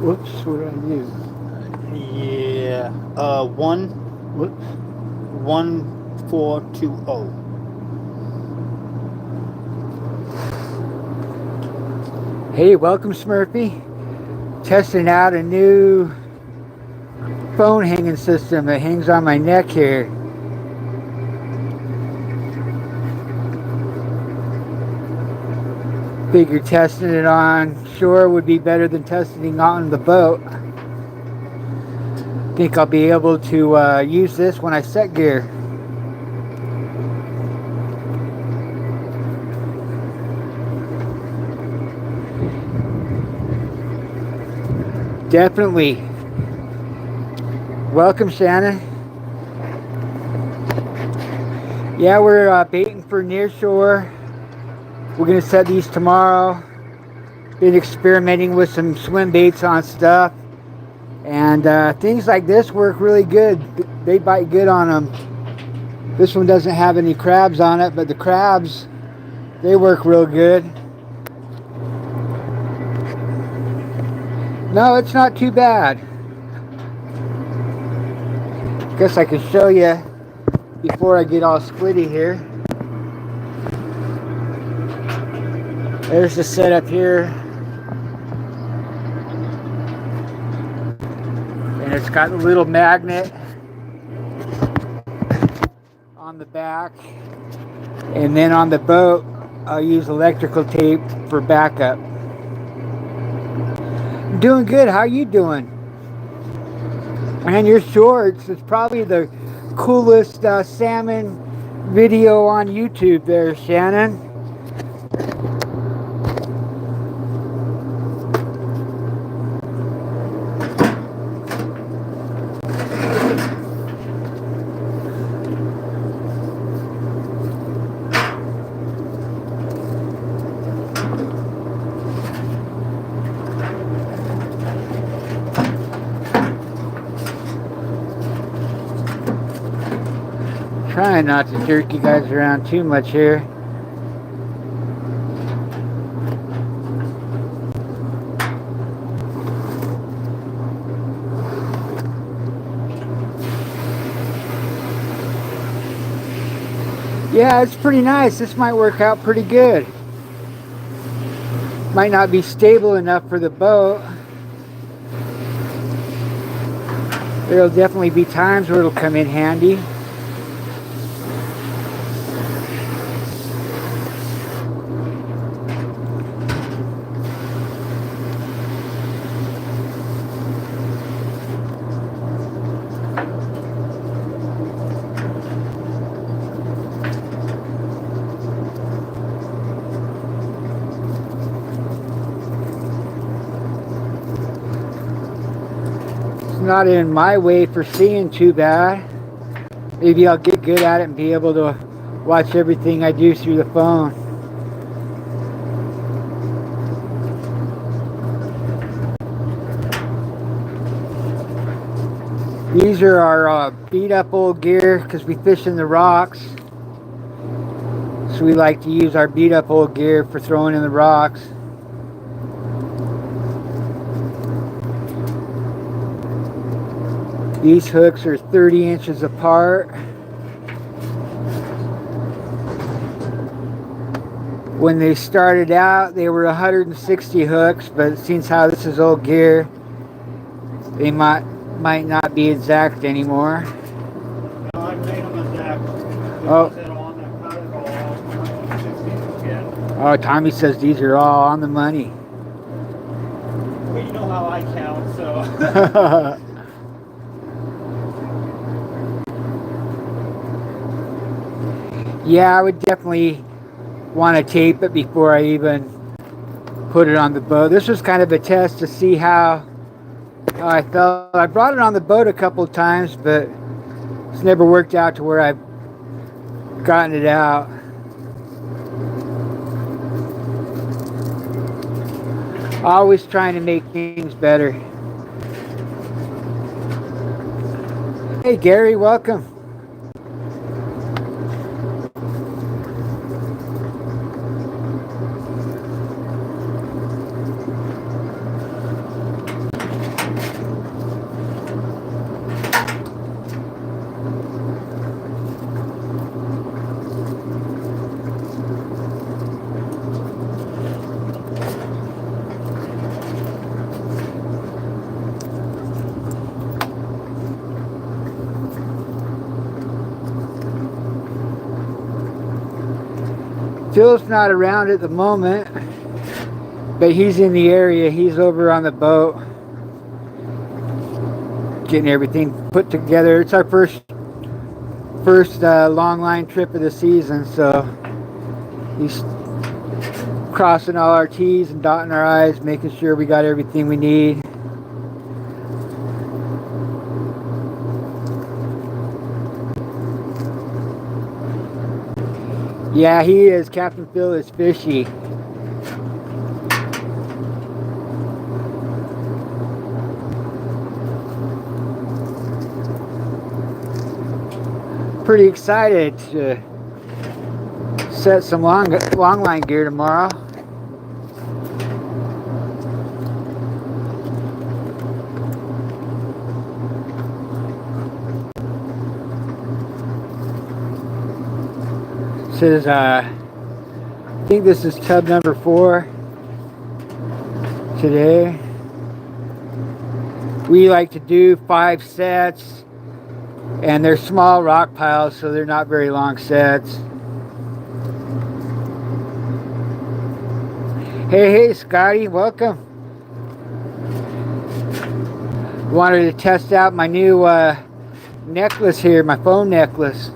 Whoops, what did I do? Yeah. 1420. Hey, welcome Smurfy. Testing out a new phone hanging system that hangs on my neck here. Figured testing it on shore would be better than testing it on the boat. Think I'll be able to use this when I set gear. Definitely. Welcome, Shannon. Yeah, we're baiting for Nearshore. We're gonna set these tomorrow. Been experimenting with some swim baits on stuff, and things like this work really good. They bite good on them. This one doesn't have any crabs on it, but the crabs, they work real good. No, it's not too bad. Guess I can show you before I get all squiddy here. There's the setup here. And it's got a little magnet on the back. And then on the boat, I'll use electrical tape for backup. I'm doing good. How you doing? And your shorts, it's probably the coolest salmon video on YouTube there, Shannon. Trying not to jerk you guys around too much here. Yeah, it's pretty nice. This might work out pretty good. Might not be stable enough for the boat. There'll definitely be times where it'll come in handy. Not in my way for seeing too bad. Maybe I'll get good at it and be able to watch everything I do through the phone. These are our beat up old gear because we fish in the rocks. So we like to use our beat up old gear for throwing in the rocks. These hooks are 30 inches apart. When they started out, they were 160 hooks, but since how this is old gear, they might not be exact anymore. No, I made them exact. Oh. Oh, Tommy says these are all on the money. Well, you know how I count, so. Yeah, I would definitely want to tape it before I even put it on the boat. This was kind of a test to see how I felt. I brought it on the boat a couple of times, but it's never worked out to where I've gotten it out. Always trying to make things better. Hey Gary, welcome. Phil's not around at the moment, but he's in the area. He's over on the boat getting everything put together. It's our first long line trip of the season, so he's crossing all our T's and dotting our I's, making sure we got everything we need. Yeah, he is. Captain Phil is fishy. Pretty excited to set some long line gear tomorrow. This is I think this is tub number 4 today. We like to do 5 sets, and they're small rock piles, so they're not very long sets. Hey, Scotty, welcome. Wanted to test out my new necklace here, my phone necklace.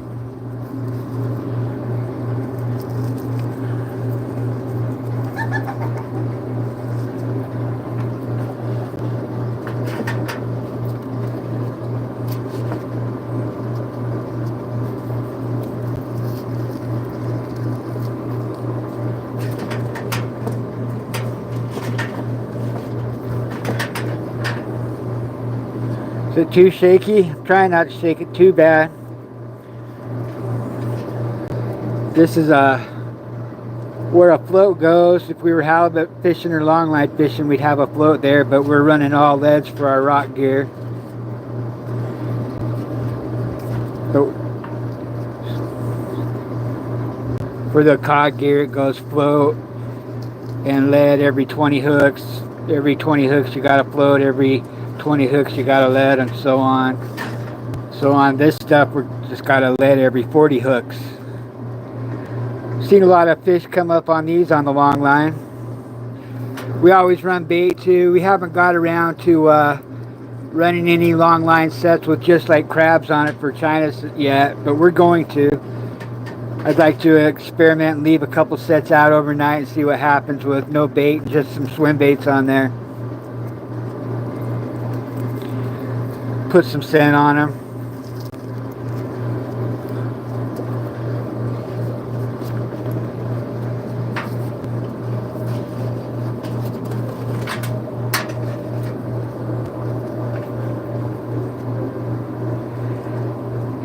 Is it too shaky? I'm trying not to shake it too bad. This is where a float goes. If we were halibut fishing or longline fishing, we'd have a float there, but we're running all leads for our rock gear. So for the cod gear, it goes float and lead every 20 hooks. Every 20 hooks you got to float, every 20 hooks you got to lead, and so on. So on this stuff, we're just got to lead every 40 hooks. Seen a lot of fish come up on these on the long line. We always run bait too. We haven't got around to running any long line sets with just like crabs on it for China yet, but we're going to. I'd like to experiment and leave a couple sets out overnight and see what happens with no bait, just some swim baits on there. Put some scent on them.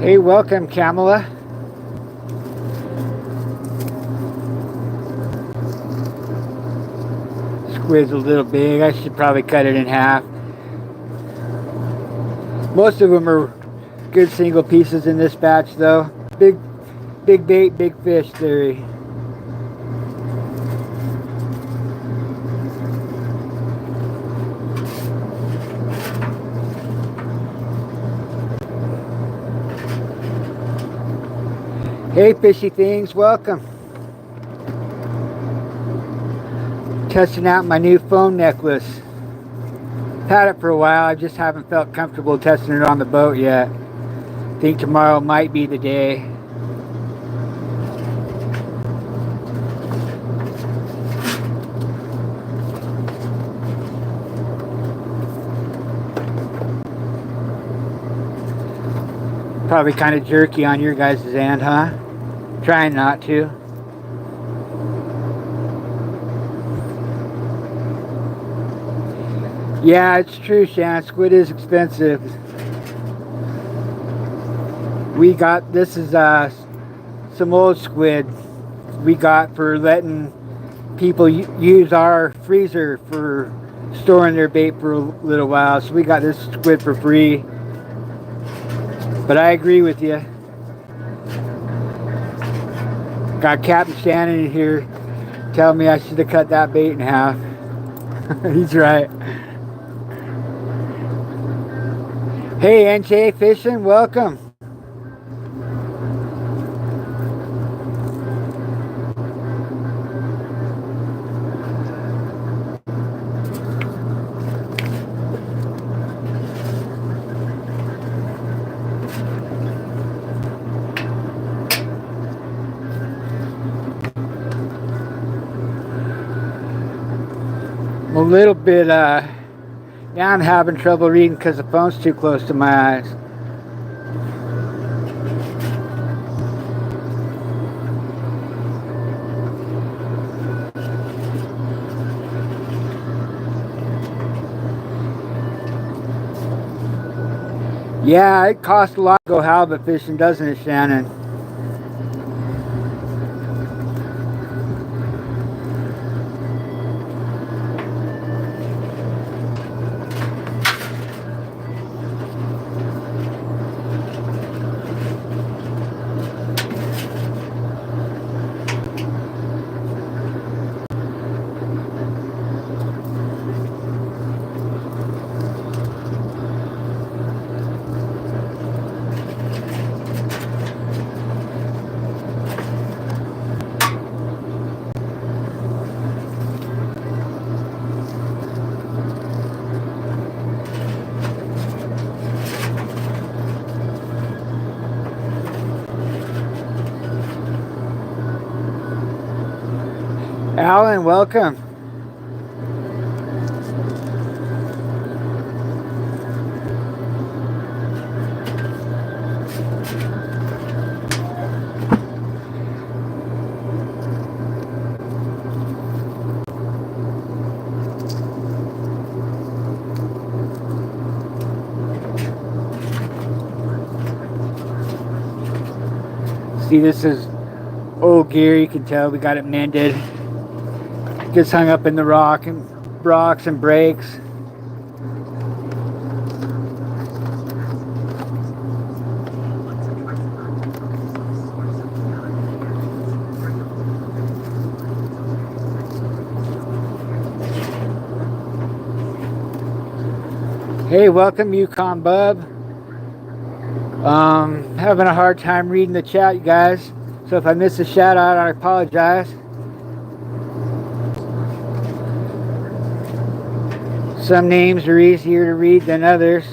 Hey, welcome, Kamala. Squid's a little big. I should probably cut it in half. Most of them are good single pieces in this batch, though. Big bait, big fish theory. Hey, fishy things, welcome. Testing out my new phone necklace. Had it for a while, I just haven't felt comfortable testing it on the boat yet. Think tomorrow might be the day. Probably kind of jerky on your guys' end, huh? Trying not to. Yeah, it's true, Shannon. Squid is expensive. We got, this is some old squid we got for letting people use our freezer for storing their bait for a little while. So we got this squid for free. But I agree with you. Got Captain Shannon in here telling me I should have cut that bait in half. He's right. Hey, NJ Fishing, welcome. a little bit, now I'm having trouble reading because the phone's too close to my eyes. Yeah, it costs a lot to go halibut fishing, doesn't it, Shannon? Alan, welcome. See, this is old gear. You can tell we got it mended. Gets hung up in the rocks and breaks. Hey, welcome, Yukon Bub. Having a hard time reading the chat, you guys. So if I miss a shout out, I apologize. Some names are easier to read than others.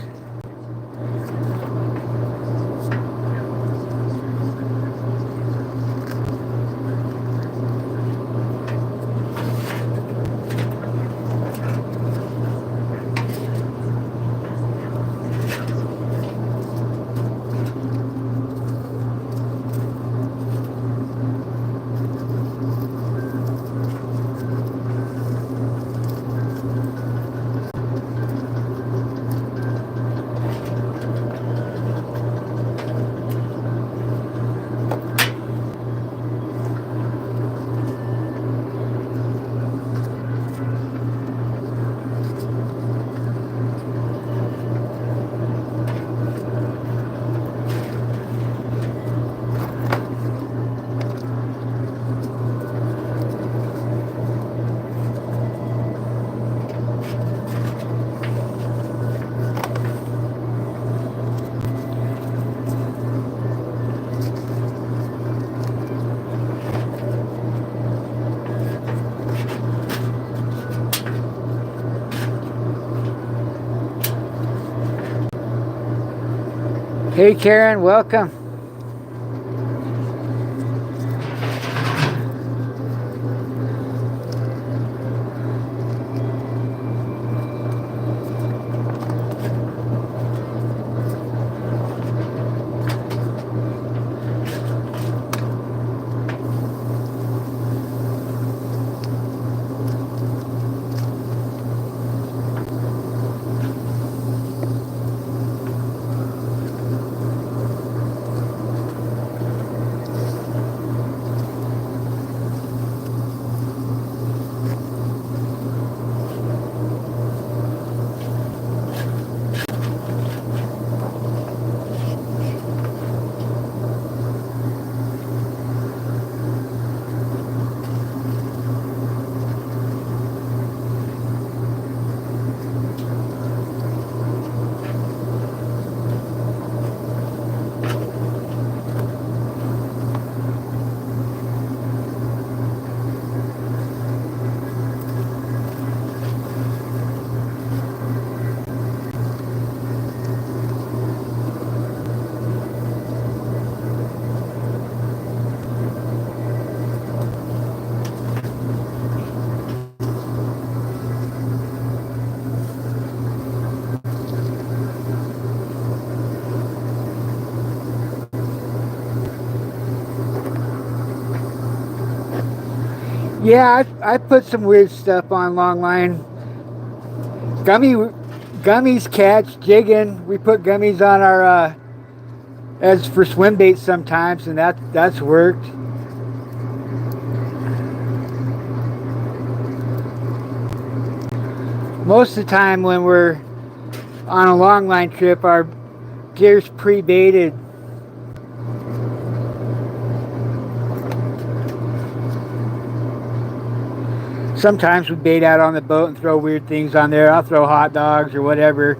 Hey Karen, welcome. Yeah, I put some weird stuff on Longline. Gummies catch, jigging. We put gummies on our as for swim baits sometimes, and that's worked. Most of the time when we're on a longline trip, our gear's pre-baited. Sometimes we bait out on the boat and throw weird things on there. I'll throw hot dogs or whatever.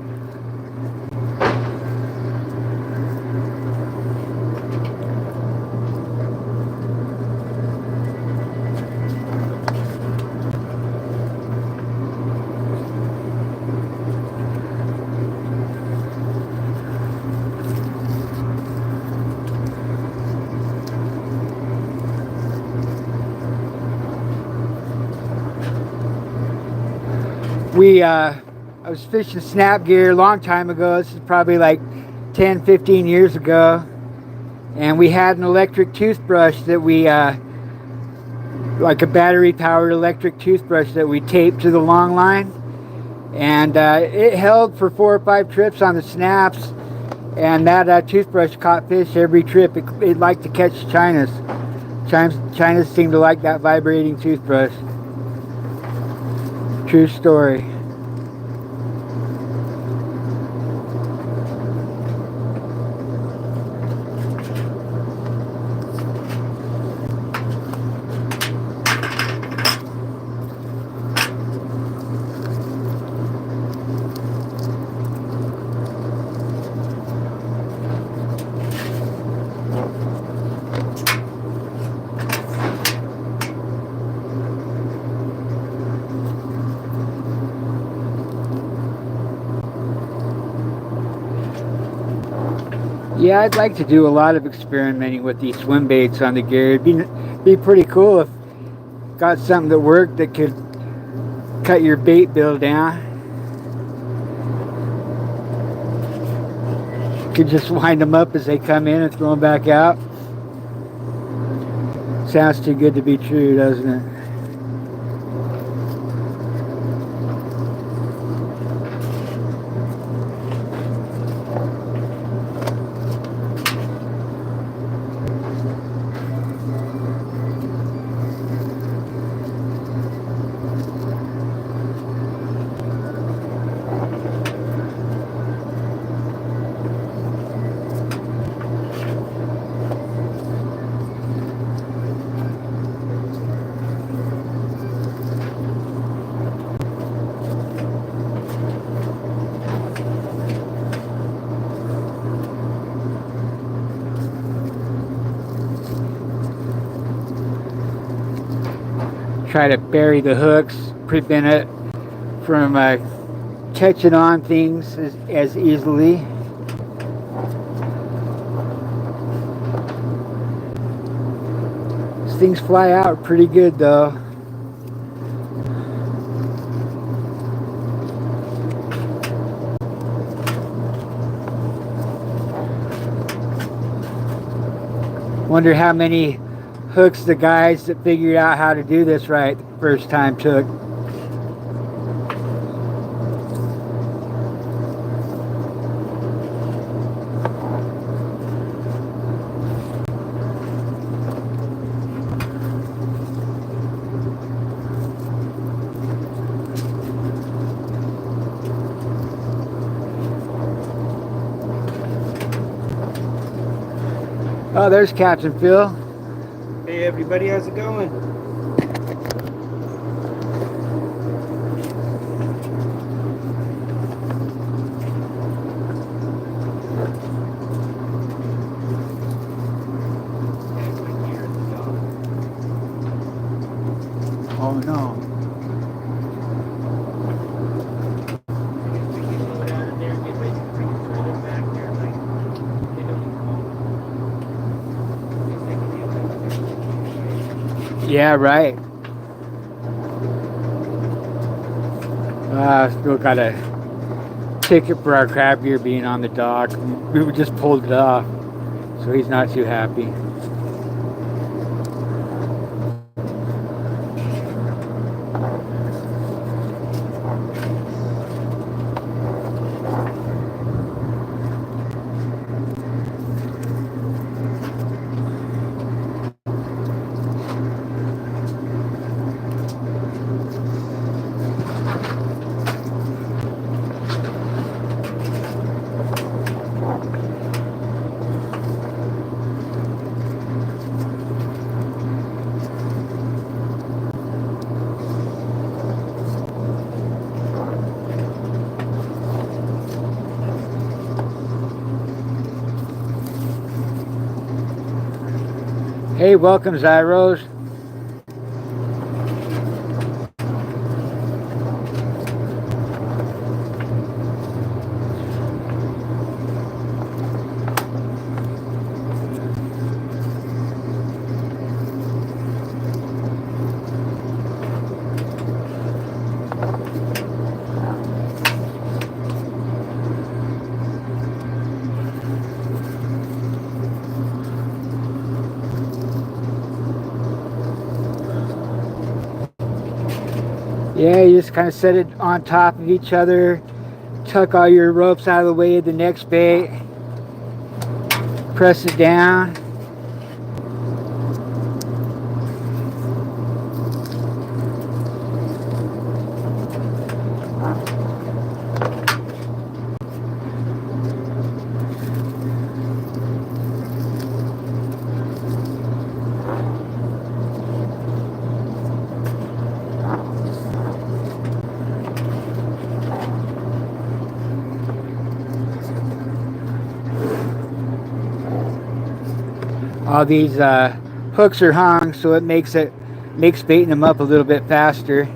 I was fishing snap gear a long time ago. This is probably like 10, 15 years ago. And we had an electric toothbrush that we, like a battery powered electric toothbrush that we taped to the long line. And it held for 4 or 5 trips on the snaps. And that toothbrush caught fish every trip. It liked to catch chinas. Chinas seem to like that vibrating toothbrush. True story. Yeah, I'd like to do a lot of experimenting with these swim baits on the gear. It'd be pretty cool if got something that worked that could cut your bait bill down. Could just wind them up as they come in and throw them back out. Sounds too good to be true, doesn't it? Try to bury the hooks, prevent it from catching on things as easily. These things fly out pretty good though. Wonder how many hooks the guys that figured out how to do this right the first time took. Oh, there's Captain Phil. Hey everybody, how's it going? Oh no. Yeah, right. Still got a ticket for our crab gear being on the dock. We just pulled it off, so he's not too happy. Hey, welcome, Zyros. Yeah, you just kind of set it on top of each other, tuck all your ropes out of the way of the next bait, press it down. All these hooks are hung, so it makes baiting them up a little bit faster.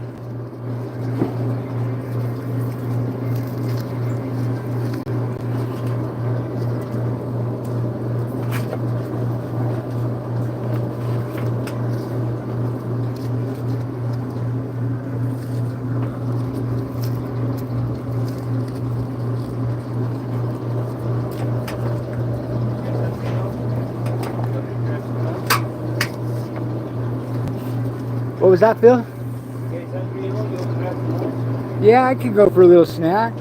What was that, Phil? Yeah, I could go for a little snack.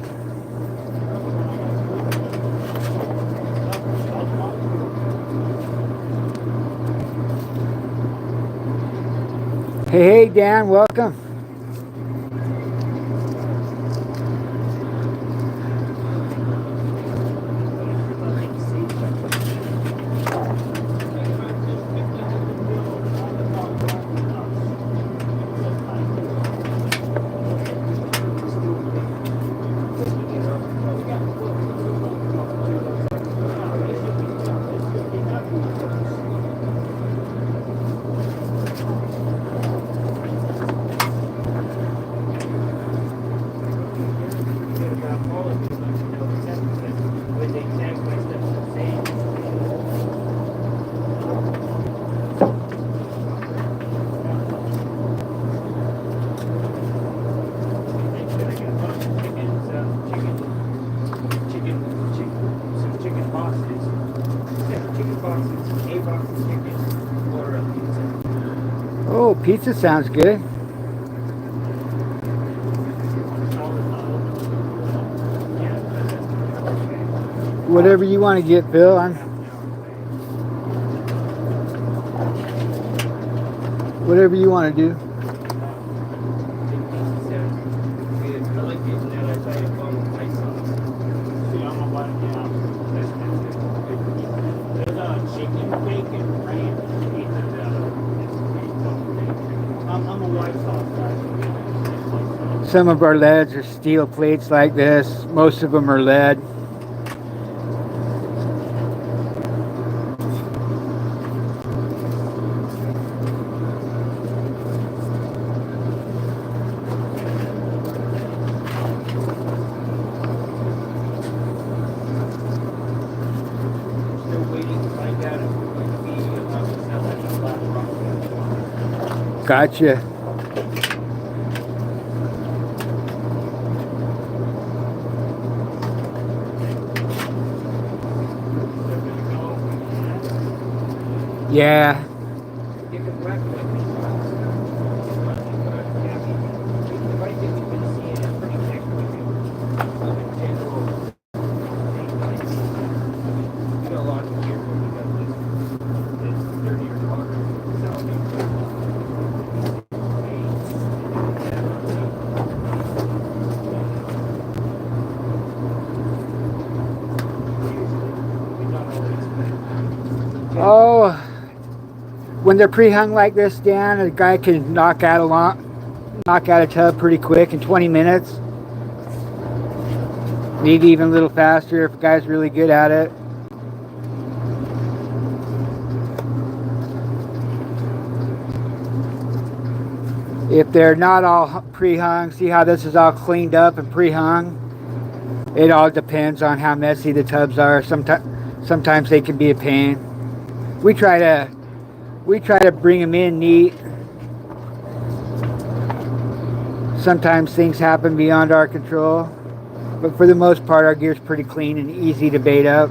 Hey, Dan, welcome. Oh, pizza sounds good. Whatever you want to get, Bill. Whatever you want to do. Some of our leads are steel plates like this. Most of them are lead. Gotcha. Yeah. Oh, when they're pre-hung like this, Dan, a guy can knock out a tub pretty quick in 20 minutes. Maybe even a little faster if a guy's really good at it. If they're not all pre-hung, see how this is all cleaned up and pre-hung? It all depends on how messy the tubs are. Sometimes they can be a pain. We try to bring them in neat. Sometimes things happen beyond our control, but for the most part our gear's pretty clean and easy to bait up.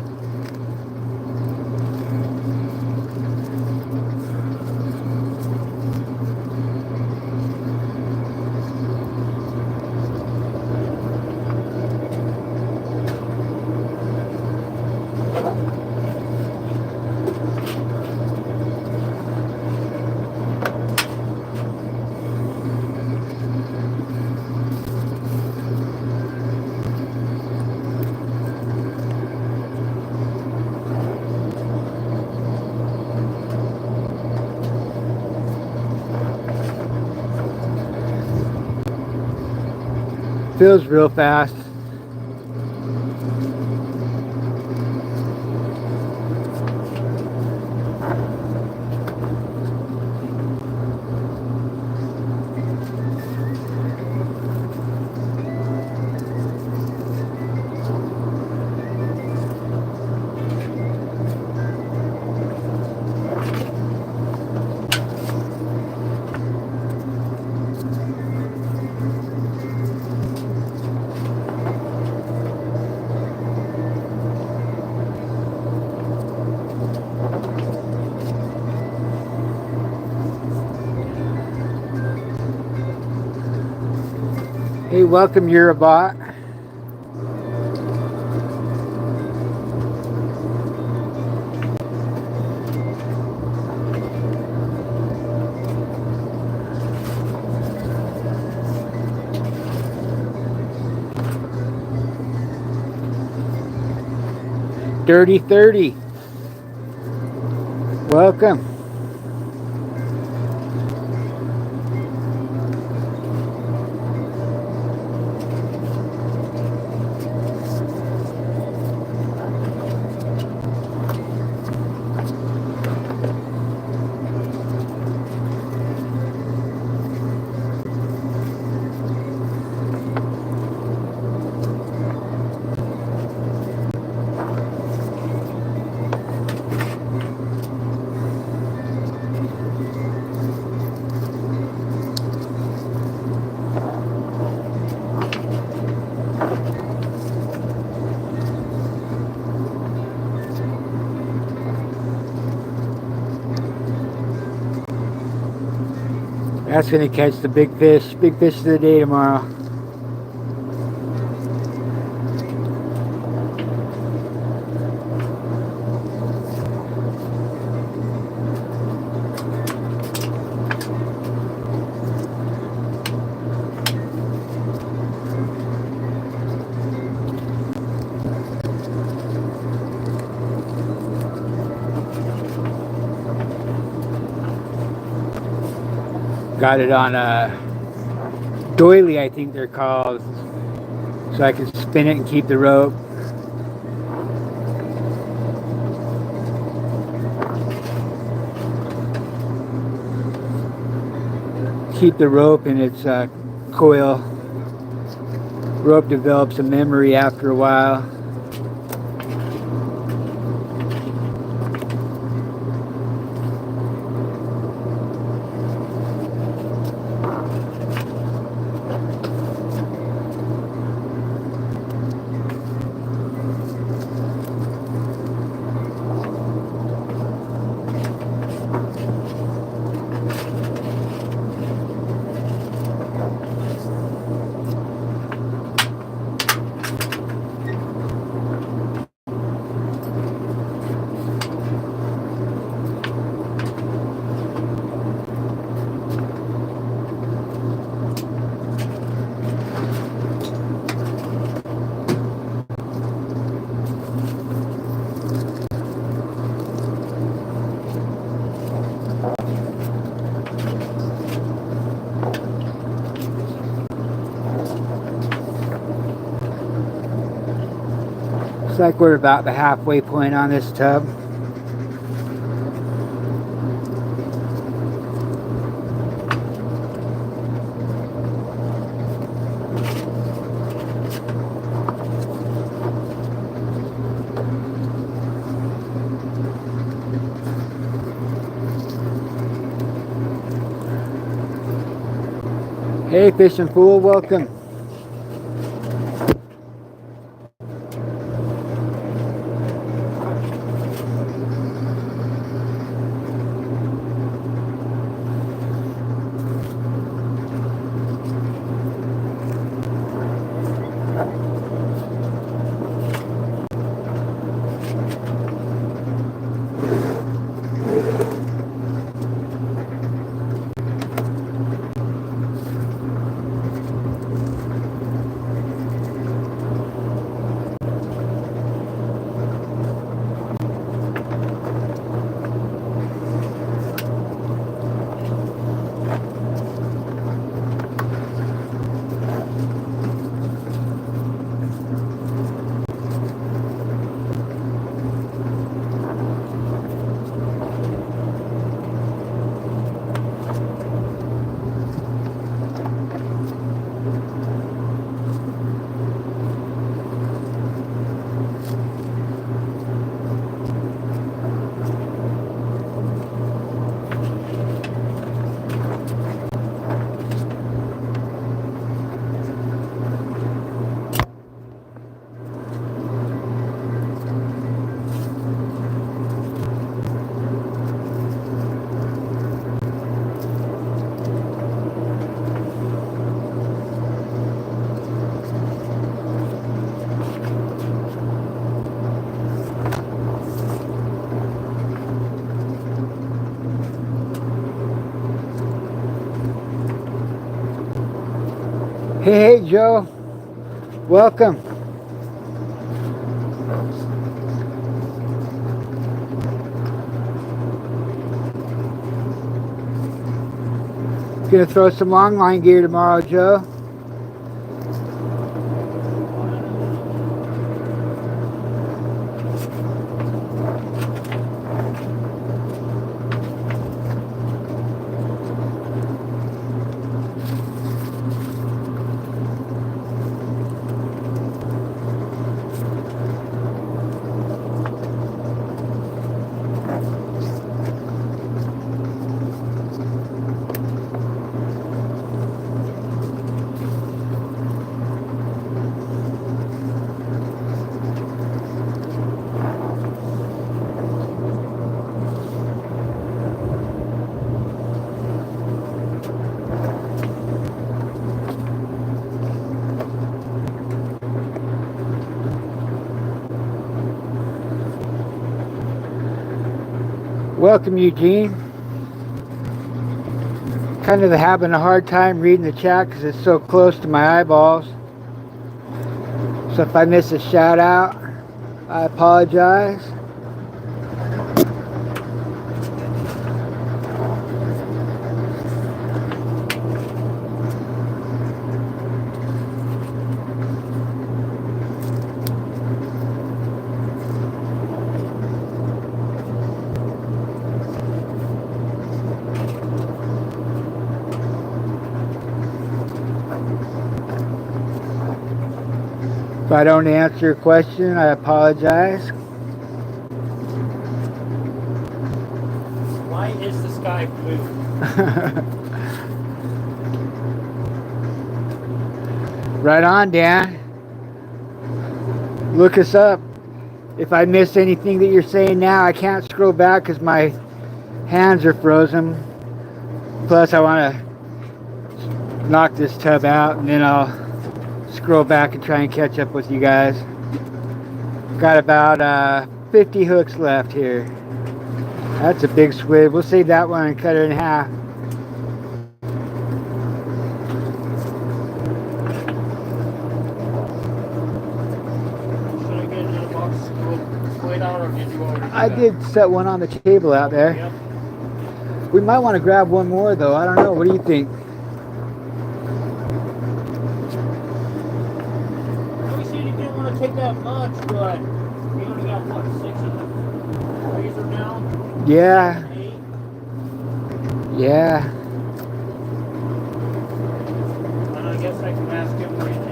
Fills real fast. Hey, welcome, you're a bot. Dirty 30. Welcome. That's gonna catch the big fish of the day tomorrow. Got it on a doily, I think they're called, so I can spin it and keep the rope. Keep the rope in its coil. Rope develops a memory after a while. Looks like we're about the halfway point on this tub. Hey, fishing fool, welcome. Hey, Joe. Welcome. Gonna throw some longline gear tomorrow, Joe. Welcome, Eugene. Kind of having a hard time reading the chat because it's so close to my eyeballs. So if I miss a shout out, I apologize. If I don't answer your question, I apologize. Why is the sky blue? Right on, Dan. Look us up. If I miss anything that you're saying now, I can't scroll back because my hands are frozen. Plus, I want to knock this tub out and then I'll scroll back and try and catch up with you guys. Got about 50 hooks left here. That's a big squid. We'll save that one and cut it in half. Should I get another box of squid out, or did you already do I that? did set one on the table out there. Yep. We might want to grab one more though. I don't know. What do you think? We said you didn't want to take that much, but we only got what, 6 in the freezer now? Yeah. 8? Yeah. And I guess I can ask him what he thinks.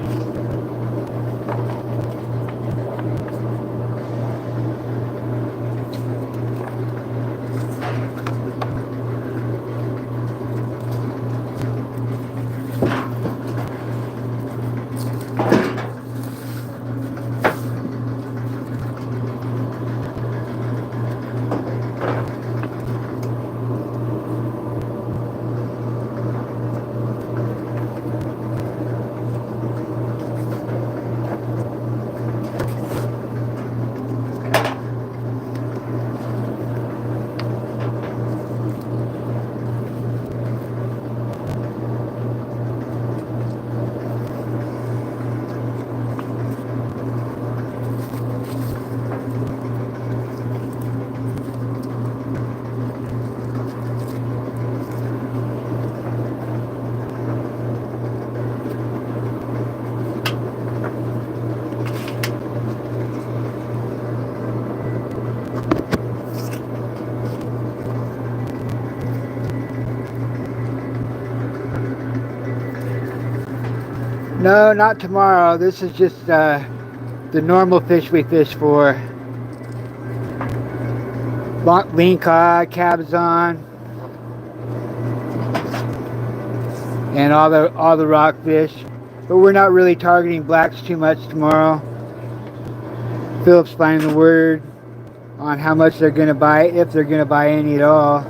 No, not tomorrow. This is just the normal fish we fish for. Lean cod, cabezon, and all the rockfish. But we're not really targeting blacks too much tomorrow. Philip's finding the word on how much they're going to buy, if they're going to buy any at all.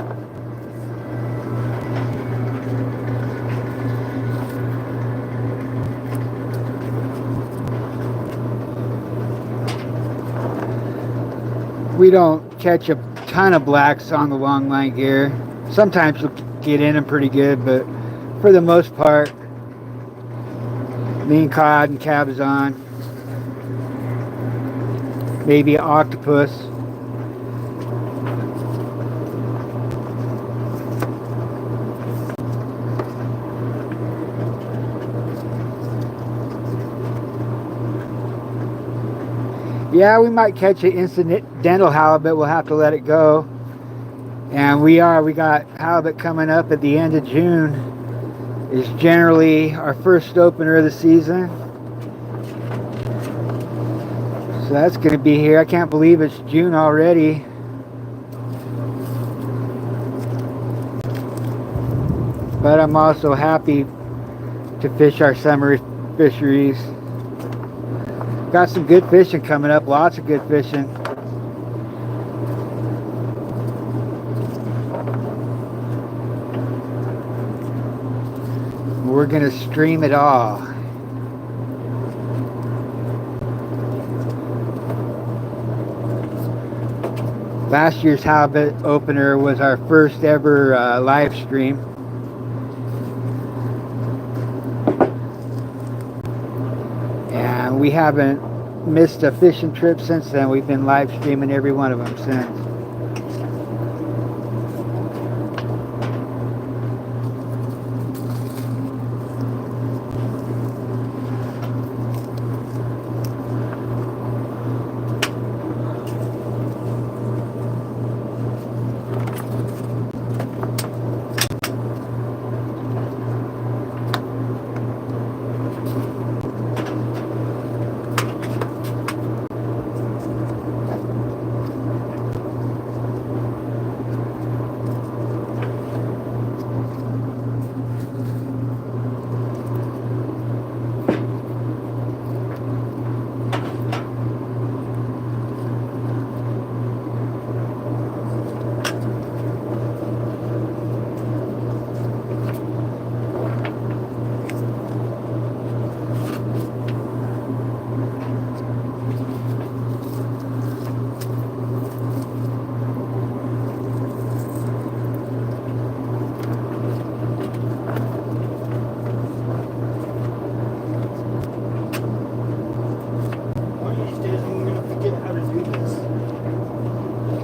We don't catch a ton of blacks on the longline gear. Sometimes you'll get in them pretty good, but for the most part, lean cod and cabezon, maybe an octopus. Yeah, we might catch an incidental halibut. We'll have to let it go. And we got halibut coming up at the end of June. Is generally our first opener of the season. So that's going to be here. I can't believe it's June already. But I'm also happy to fish our summer fisheries. Got some good fishing coming up, lots of good fishing. We're gonna stream it all. Last year's halibut opener was our first ever live stream. And we haven't missed a fishing trip since then. We've been live streaming every one of them since.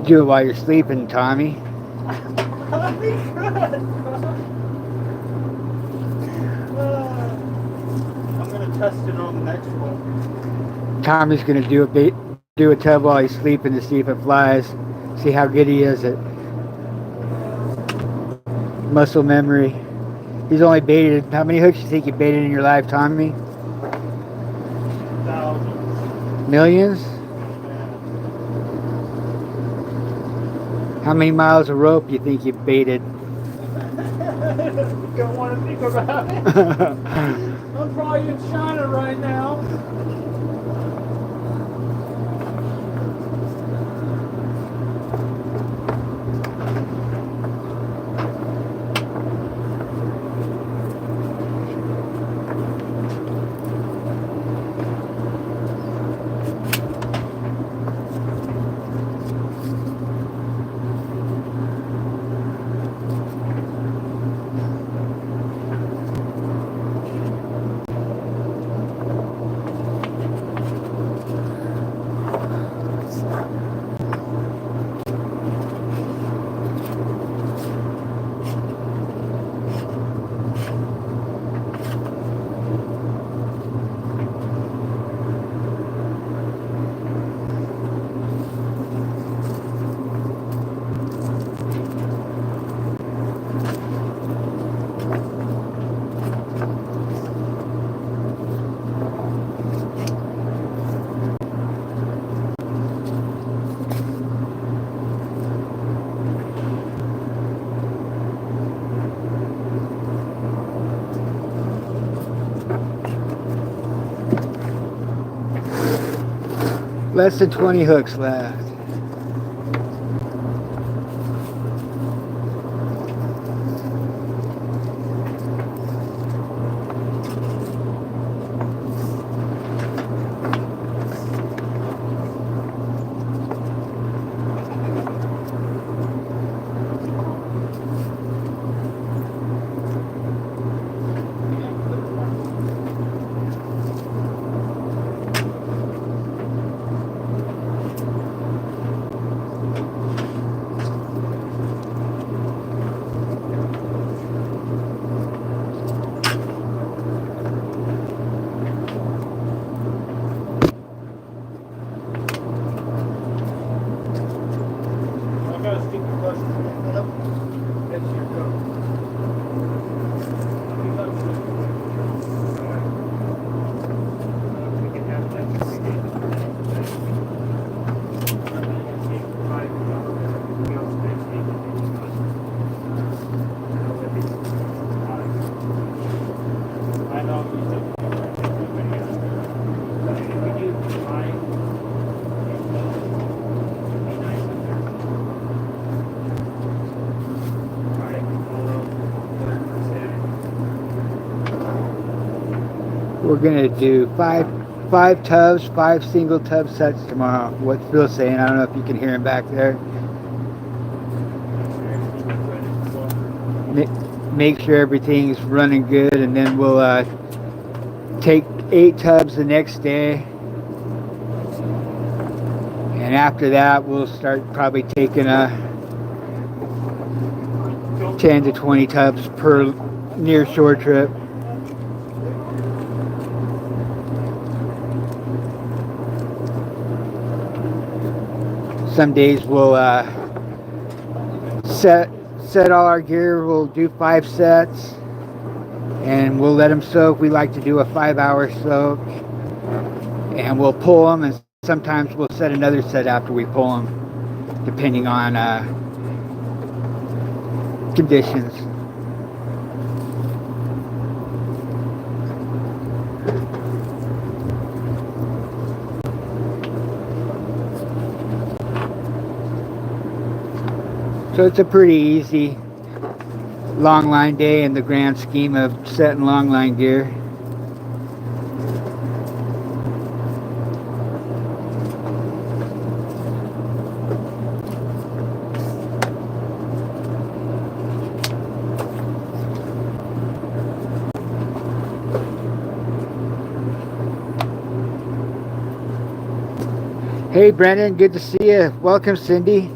Do it while you're sleeping, Tommy. That'd be good. I'm gonna test it on the next one. Tommy's gonna do a tub while he's sleeping to see if it flies. See how good he is at muscle memory. He's only baited. How many hooks do you think you baited in your life, Tommy? Thousands. Millions? How many miles of rope do you think you baited? Don't want to think about it. I'm probably in China right now. Less than 20 hooks left. I got a stupid question. That's your coat. We can have that. I know you said but if we do five, it'd be nice up there. Alright, We're gonna do five tubs, 5 single tub sets tomorrow. What's Phil saying? I don't know if you can hear him back there. Make sure everything's running good, and then we'll take 8 tubs the next day. And after that, we'll start probably taking 10 to 20 tubs per nearshore trip. Some days we'll set all our gear. We'll do 5 sets, and we'll let them soak. We like to do a 5-hour soak, and we'll pull them, and sometimes we'll set another set after we pull them, depending on conditions. So it's a pretty easy longline day in the grand scheme of setting longline gear. Hey Brendan, good to see you. Welcome, Cindy.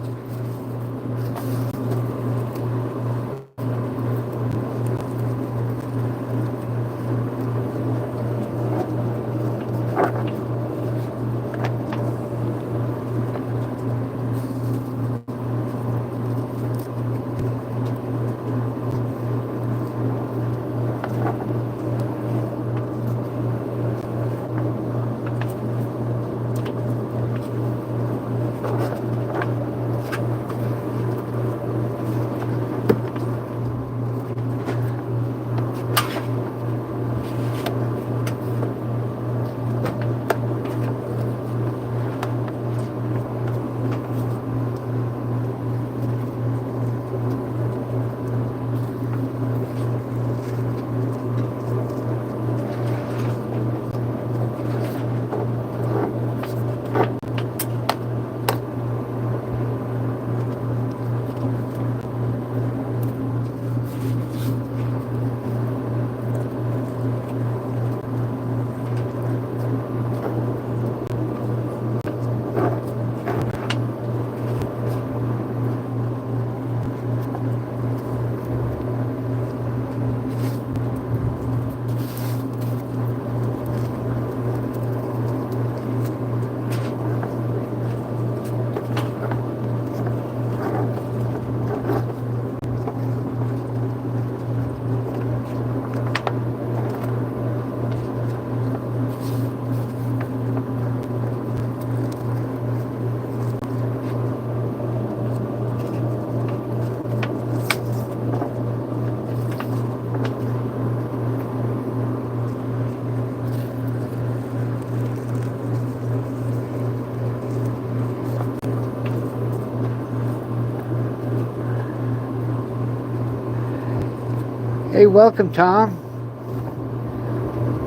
Hey, welcome, Tom.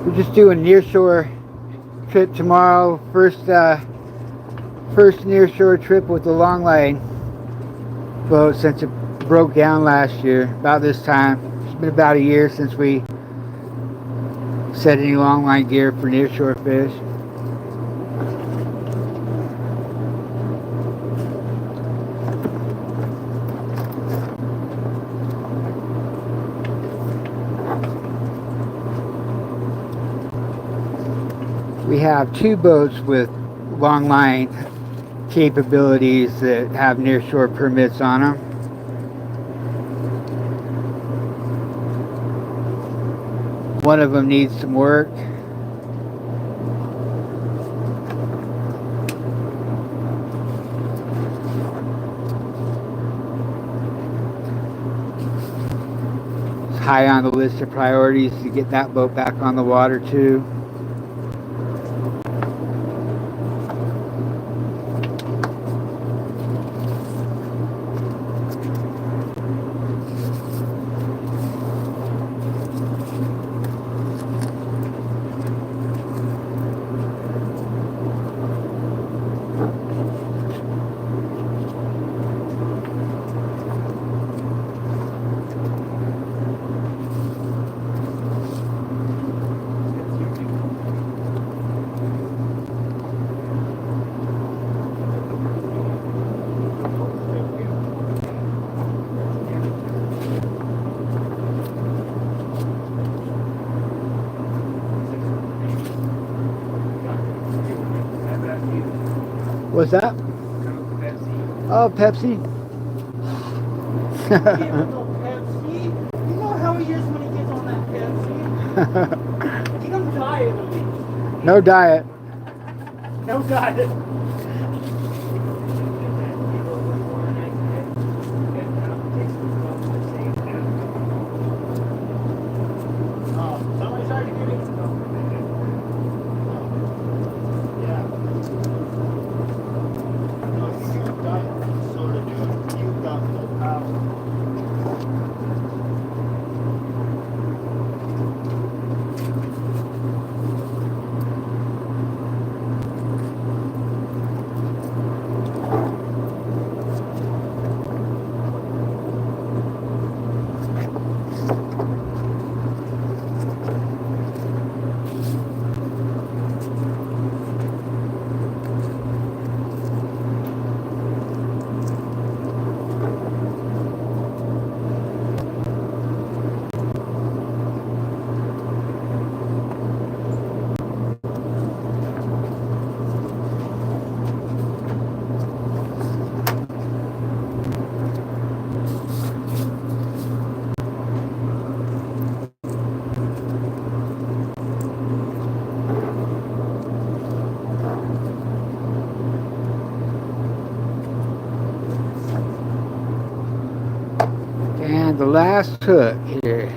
We're just doing Nearshore trip tomorrow. First Nearshore trip with the Longline boat since it broke down last year. About this time. It's been about a year since we set any Longline gear for Nearshore fish. We have two boats with Longline capabilities that have Nearshore permits on them. One of them needs some work. It's high on the list of priorities to get that boat back on the water too. What's that? Oh, Pepsi. Pepsi. You know how he is when he gets on that Pepsi? He don't diet with me. No diet. No diet. Somebody's trying to give it. And the last hook here.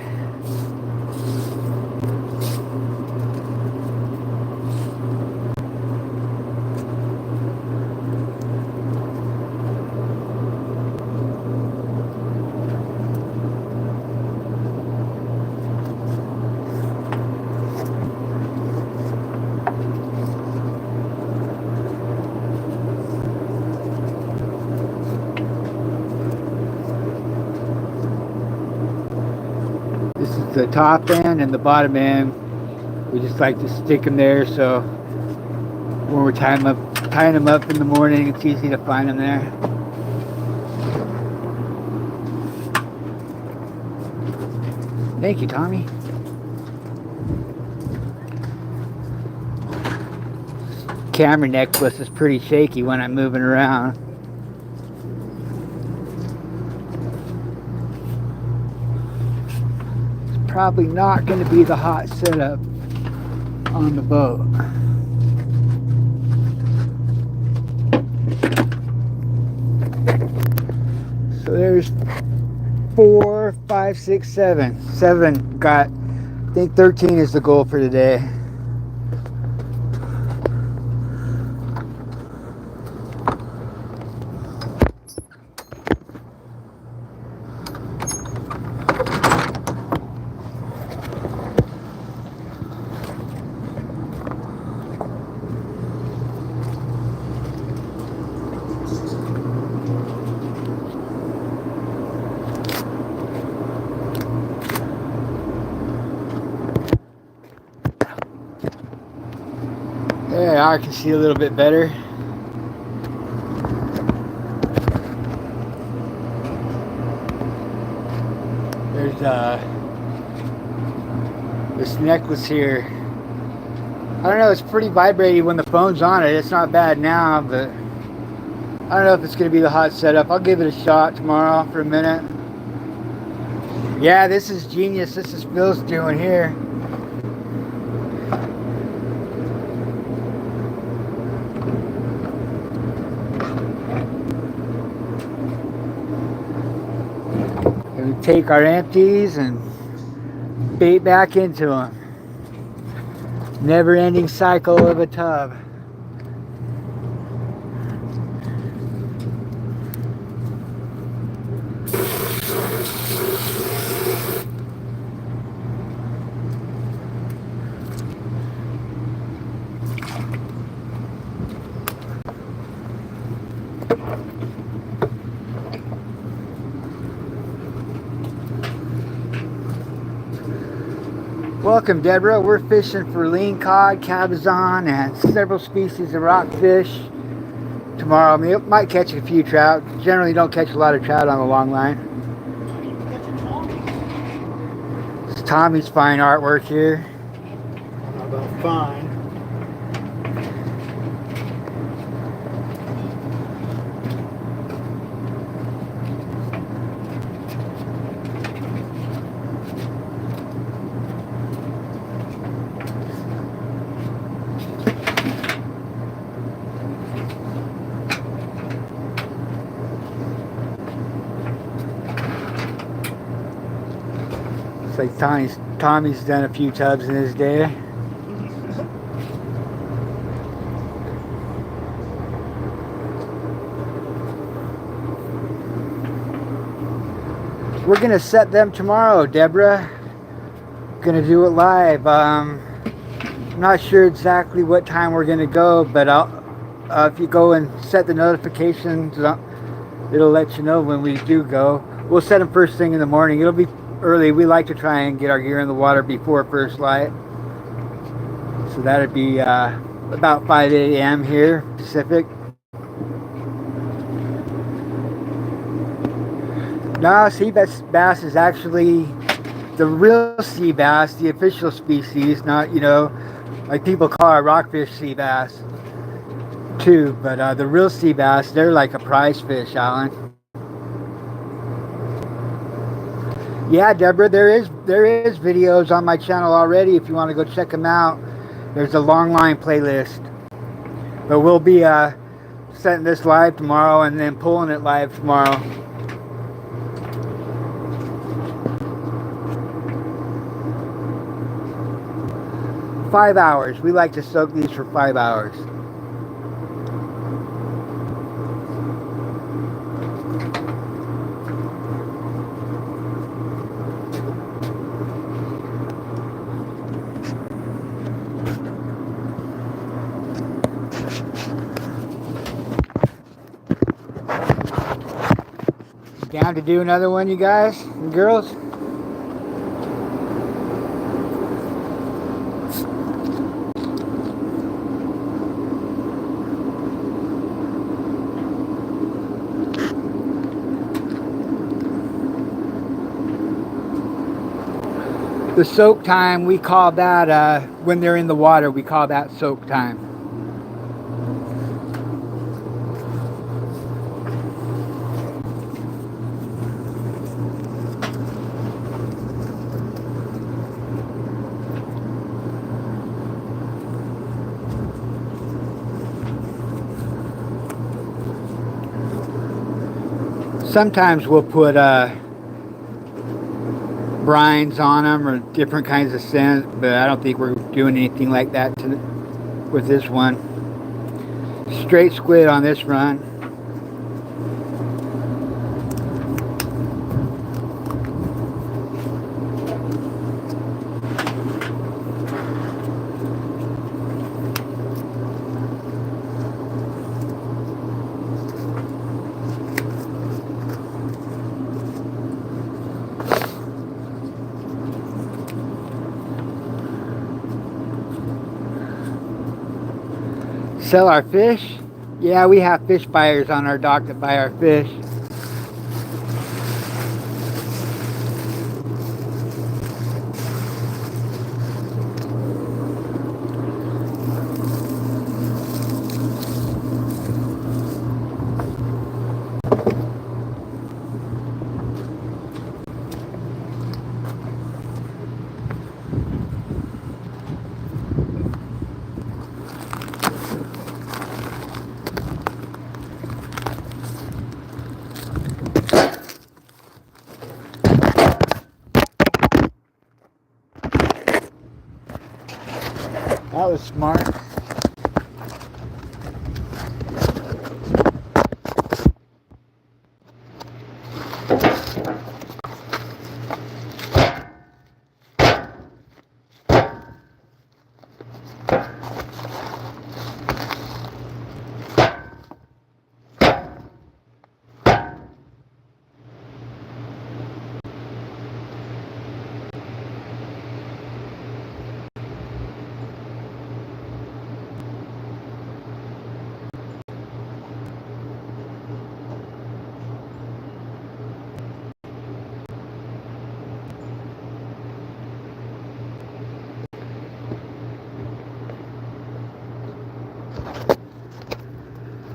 This is the top end and the bottom end. We just like to stick them there so when we're tying them up in the morning, it's easy to find them there. Thank you, Tommy. Camera necklace is pretty shaky when I'm moving around. It's probably not going to be the hot setup on the boat. So there's 4, 5, 6, 7. 7 got, I think 13 is the goal for today. Now I can see a little bit better. There's this necklace here. I don't know, it's pretty vibrating when the phone's on it. It's not bad now, but I don't know if it's going to be the hot setup. I'll give it a shot tomorrow for a minute. Yeah, this is genius. This is Phil's doing here. And we take our empties and bait back into them. Never-ending cycle of a tub. Welcome, Deborah. We're fishing for lean cod, cabezon, and several species of rockfish tomorrow. We might catch a few trout. Generally don't catch a lot of trout on the long line. It's Tommy's fine artwork here. I don't know about fine. It's like Tommy's done a few tubs in his day. We're gonna set them tomorrow, Deborah. Gonna do it live. I'm not sure exactly what time we're gonna go, but if you go and set the notifications, it'll let you know when we do go. We'll set them first thing in the morning. It'll be early. We like to try and get our gear in the water before first light. So that'd be about 5 a.m. here, Pacific. No, sea bass is actually the real sea bass, the official species, not, you know, like people call our rockfish sea bass too, but the real sea bass, they're like a prize fish, Alan. Yeah, Deborah, there is videos on my channel already if you want to go check them out. There's a Longline playlist. But we'll be setting this live tomorrow and then pulling it live tomorrow. "5 hours. We like to soak these for 5 hours. Down to do another one, you guys and girls? The soak time, we call that, when they're in the water, we call that soak time. Sometimes we'll put brines on them or different kinds of scent, but I don't think we're doing anything like that with this one. Straight squid on this run. sell our fish? Yeah, we have fish buyers on our dock that buy our fish. That was smart.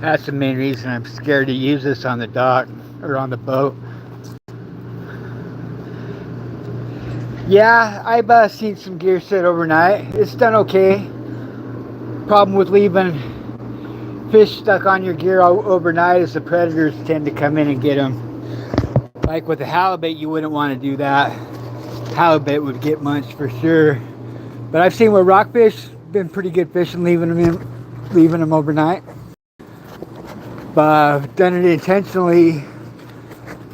That's the main reason I'm scared to use this on the dock or on the boat. Yeah, I've seen some gear sit overnight. It's done okay. Problem with leaving fish stuck on your gear overnight is the predators tend to come in and get them. Like with the halibut, you wouldn't want to do that. Halibut would get munched for sure. But I've seen where rockfish been pretty good fishing leaving them overnight. But I've done it intentionally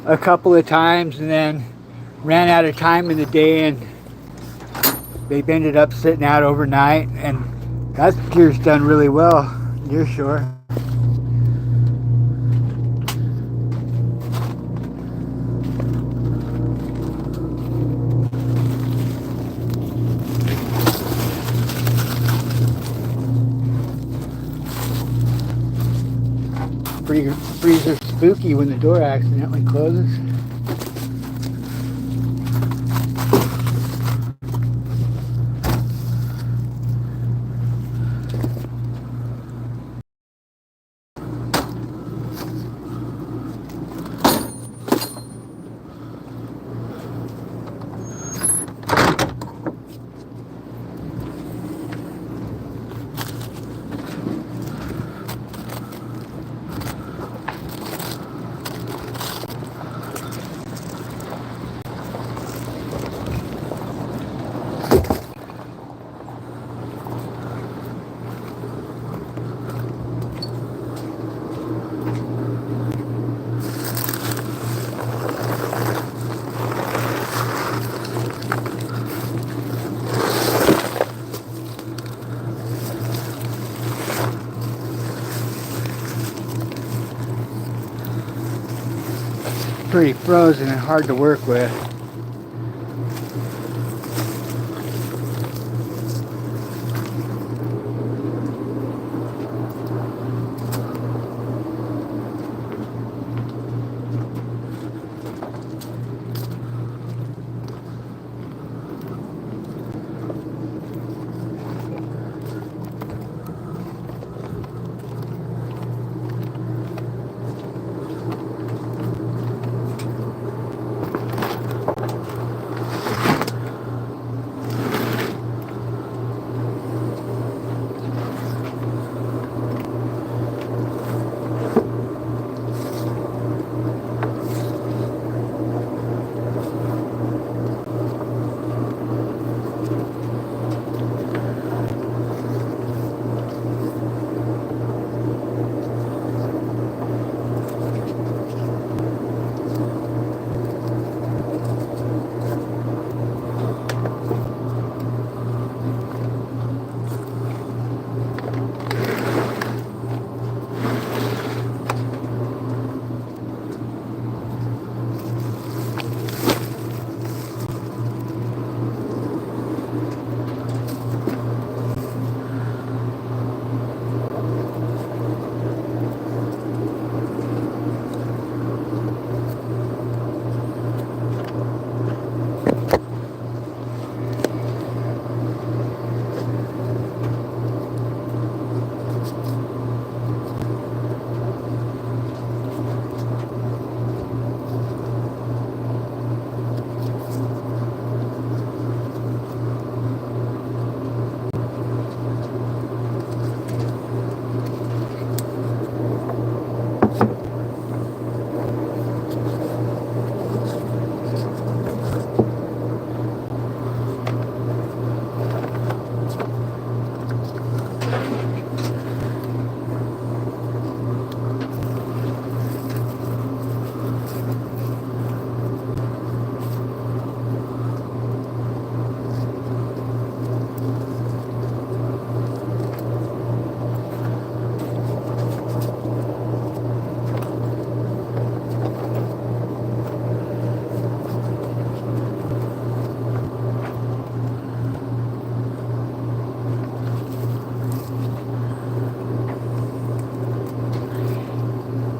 a couple of times and then ran out of time in the day and they've ended up sitting out overnight, and that gear's done really well nearshore. Freezer spooky when the door accidentally closes. Pretty frozen and hard to work with.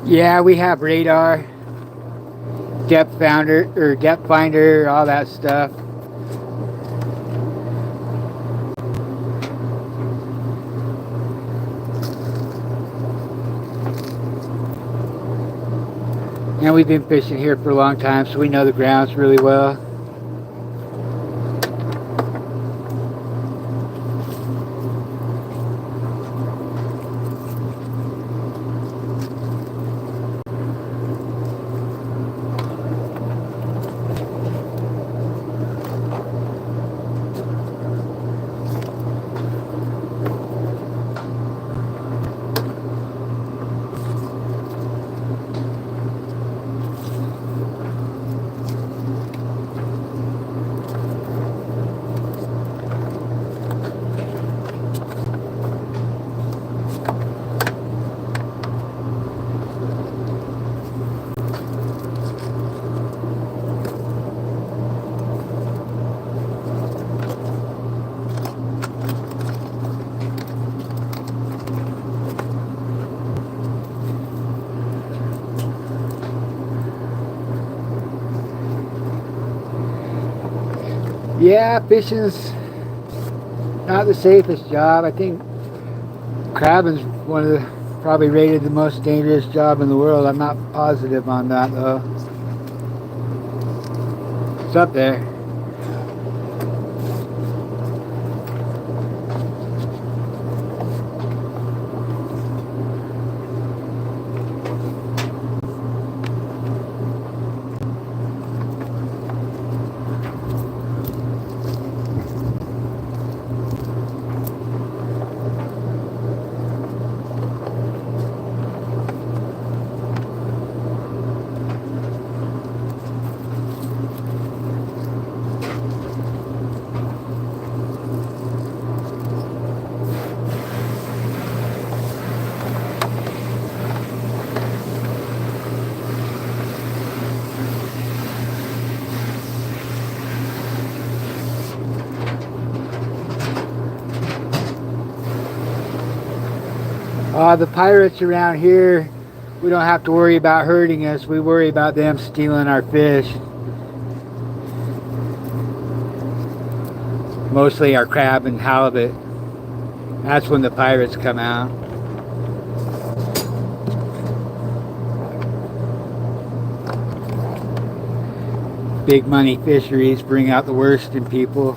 Yeah, we have radar, depth finder, all that stuff. And we've been fishing here for a long time, so we know the grounds really well. Yeah, fishing's not the safest job. I think crabbing's one of the probably rated the most dangerous job in the world. I'm not positive on that though. It's up there. The pirates around here, we don't have to worry about hurting us. We worry about them stealing our fish. Mostly our crab and halibut. That's when the pirates come out. Big money fisheries bring out the worst in people.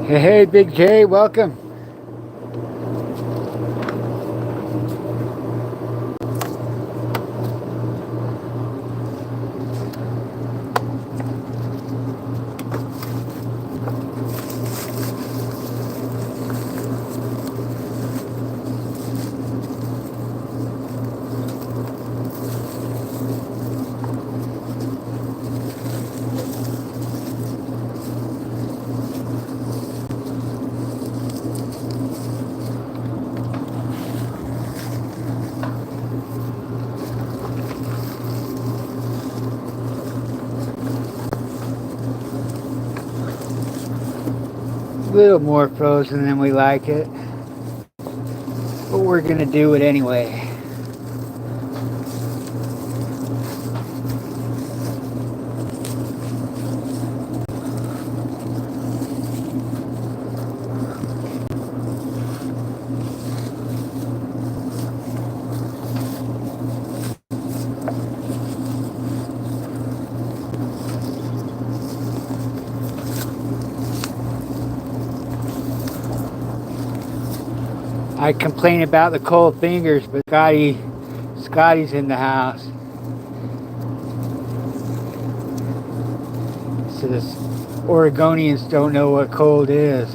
Hey, Big J, welcome. A little more frozen than we like it, but we're gonna do it anyway. I complain about the cold fingers, but Scotty's in the house. Says Oregonians don't know what cold is.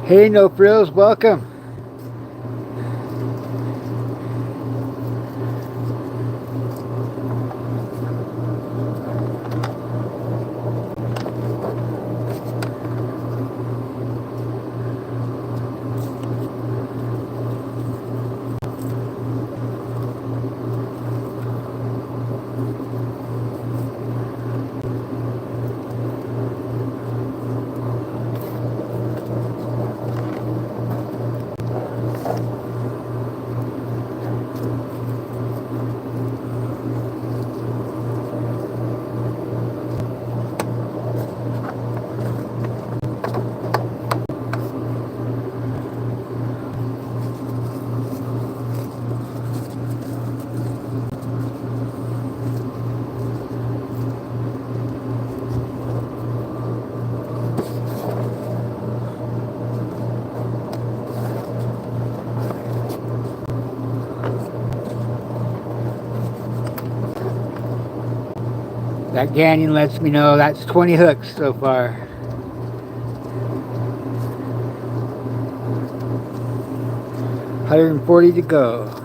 Hey, No Frills, welcome. That Gannon lets me know that's 20 hooks so far. $140 to go.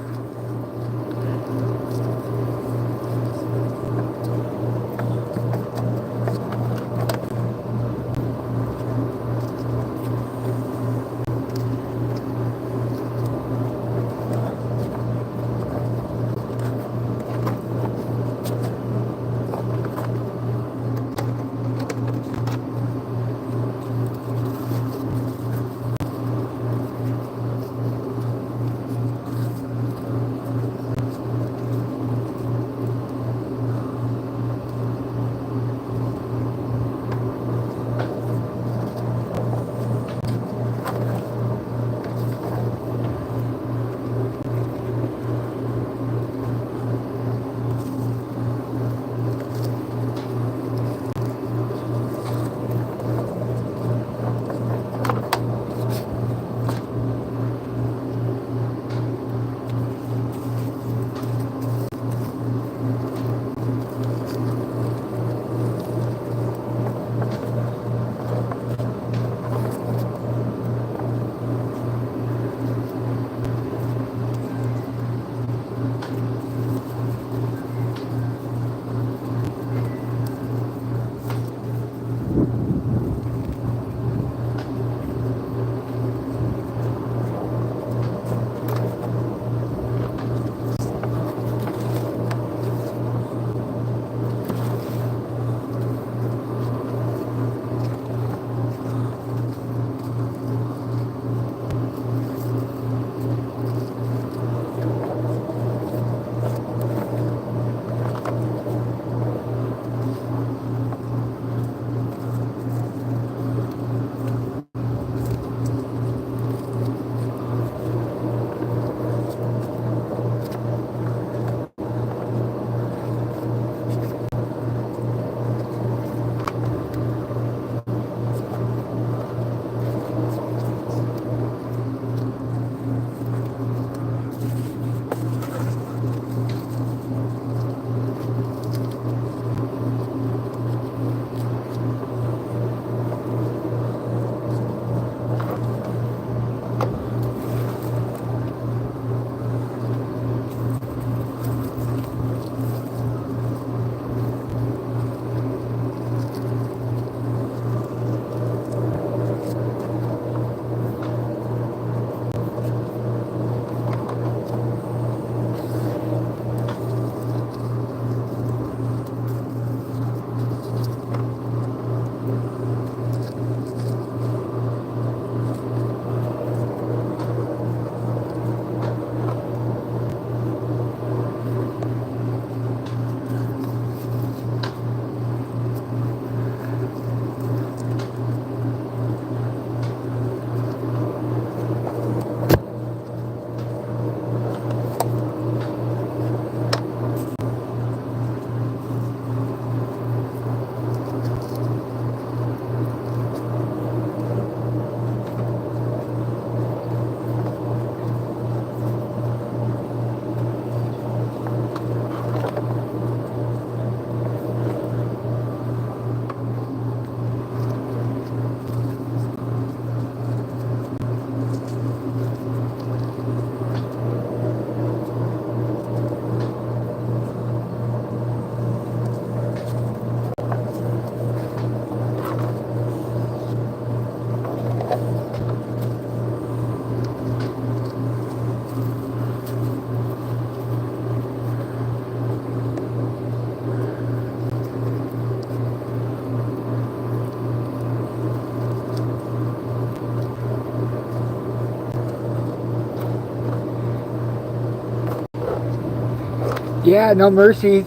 Yeah, No Mercy.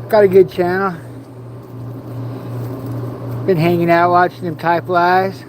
Got a good channel. Been hanging out watching them tie flies.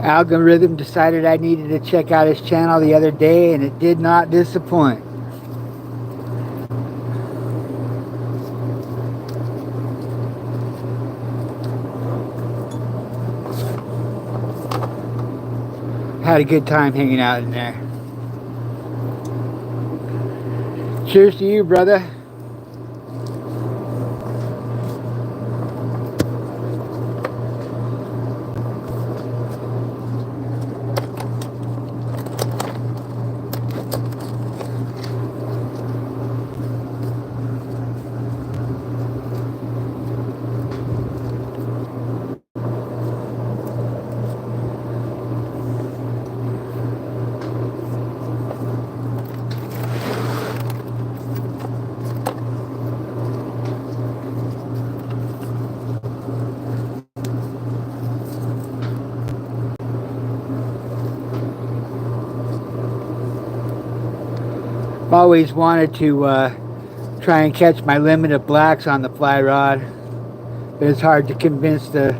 Algorithm decided I needed to check out his channel the other day, and it did not disappoint. Had a good time hanging out in there. Cheers to you, brother. I've always wanted to try and catch my limit of blacks on the fly rod, but it's hard to convince the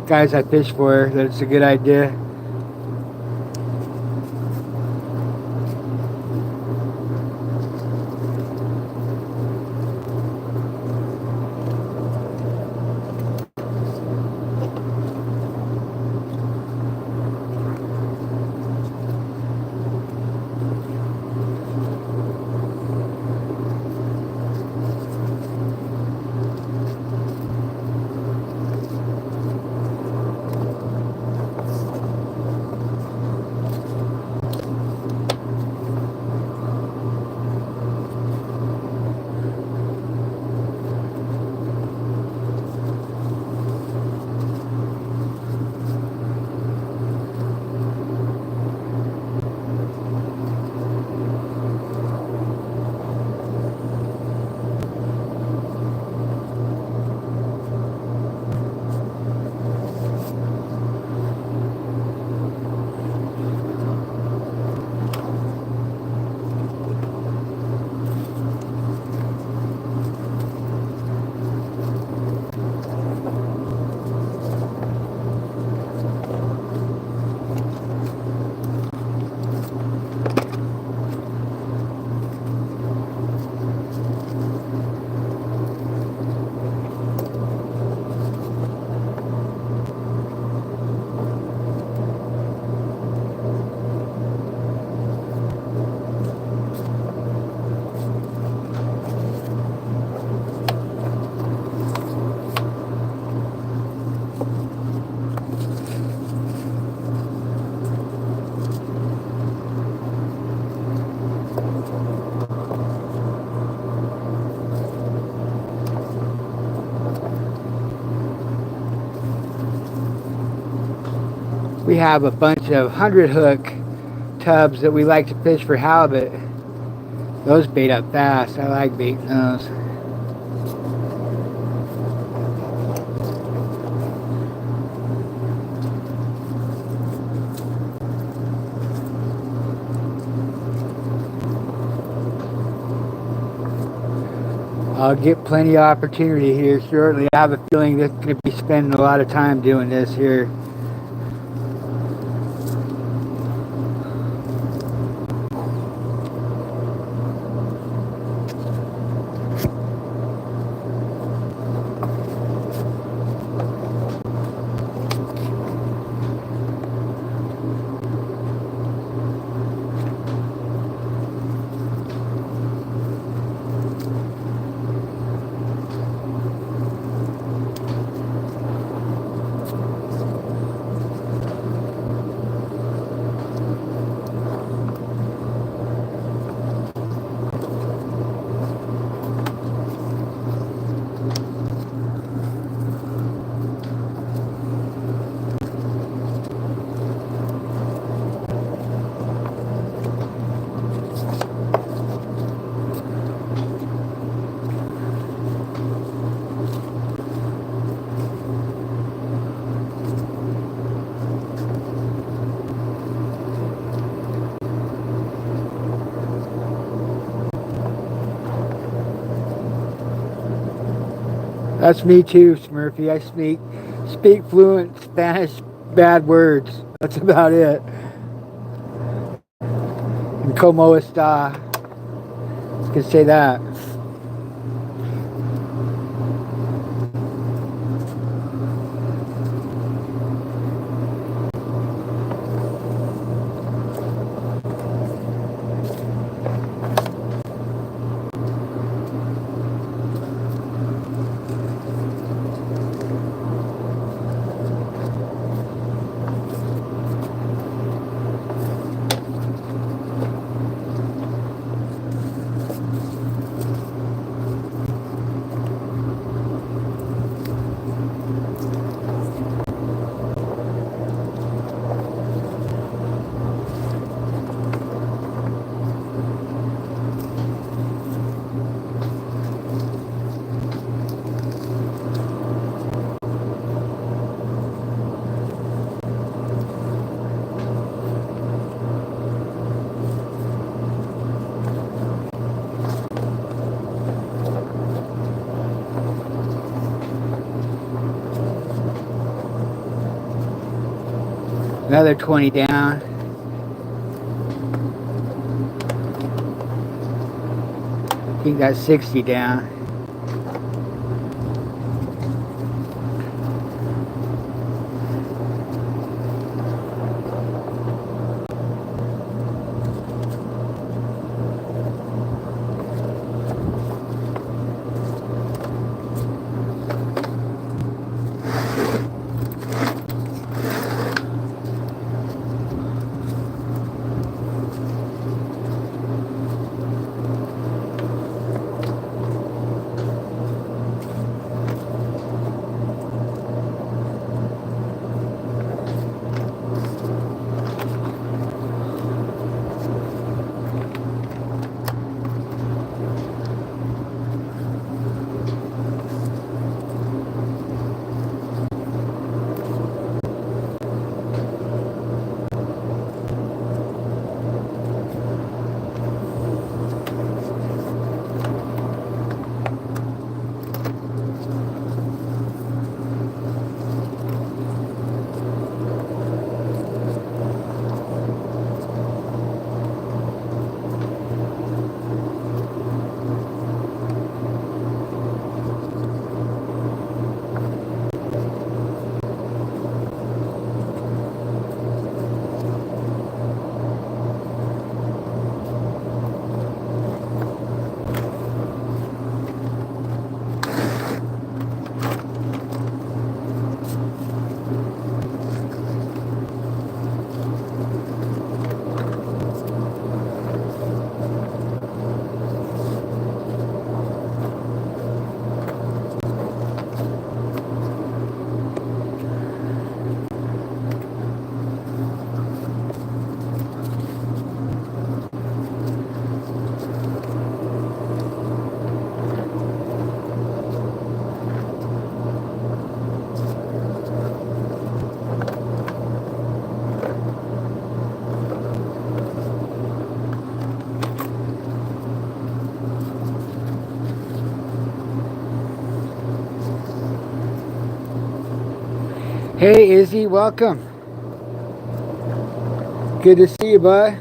guys I fish for that it's a good idea. We have a bunch of 100 hook tubs that we like to fish for halibut. Those bait up fast. I like baiting those. I'll get plenty of opportunity here shortly. I have a feeling that I'm going to be spending a lot of time doing this here. That's me too, Smurfy. I speak fluent Spanish bad words. That's about it. And como está? You can say that. Another 20 down. I think that's 60 down. Hey Izzy, welcome. Good to see you, bud.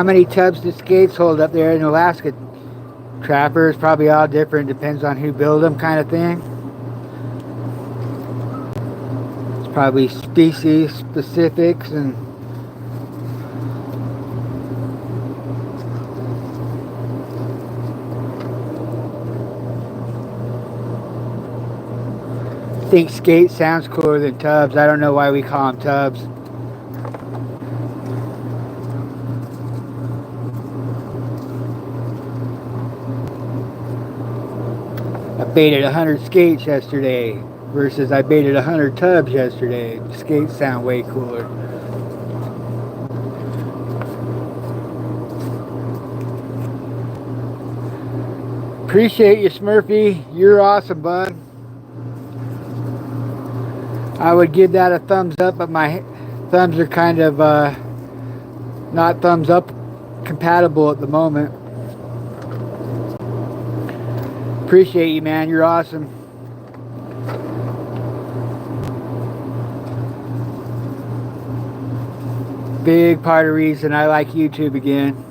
How many tubs do skates hold up there in Alaska? Trappers, probably all different. Depends on who build them, kind of thing. It's probably species specifics and. I think skate sounds cooler than tubs. I don't know why we call them tubs. I baited 100 skates yesterday versus I baited 100 tubs yesterday. Skates sound way cooler. Appreciate you, Smurfy. You're awesome, bud. I would give that a thumbs up, but my thumbs are kind of not thumbs up compatible at the moment. Appreciate you, man. You're awesome. Big part of the reason I like YouTube again.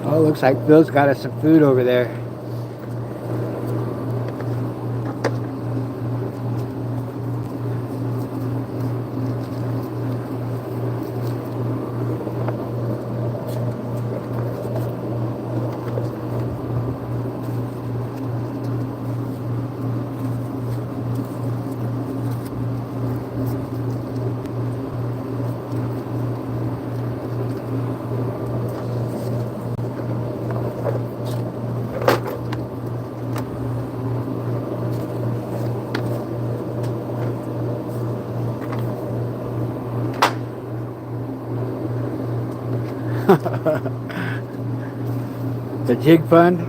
Oh, looks like Phil's got us some food over there. The jig fund.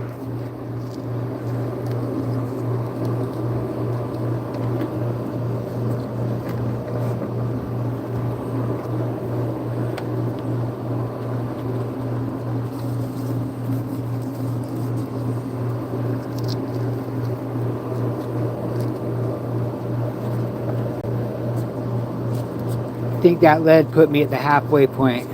I think that lead put me at the halfway point.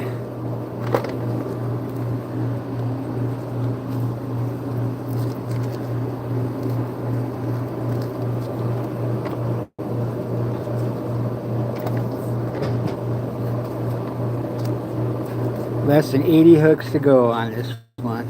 Less than 80 hooks to go on this one.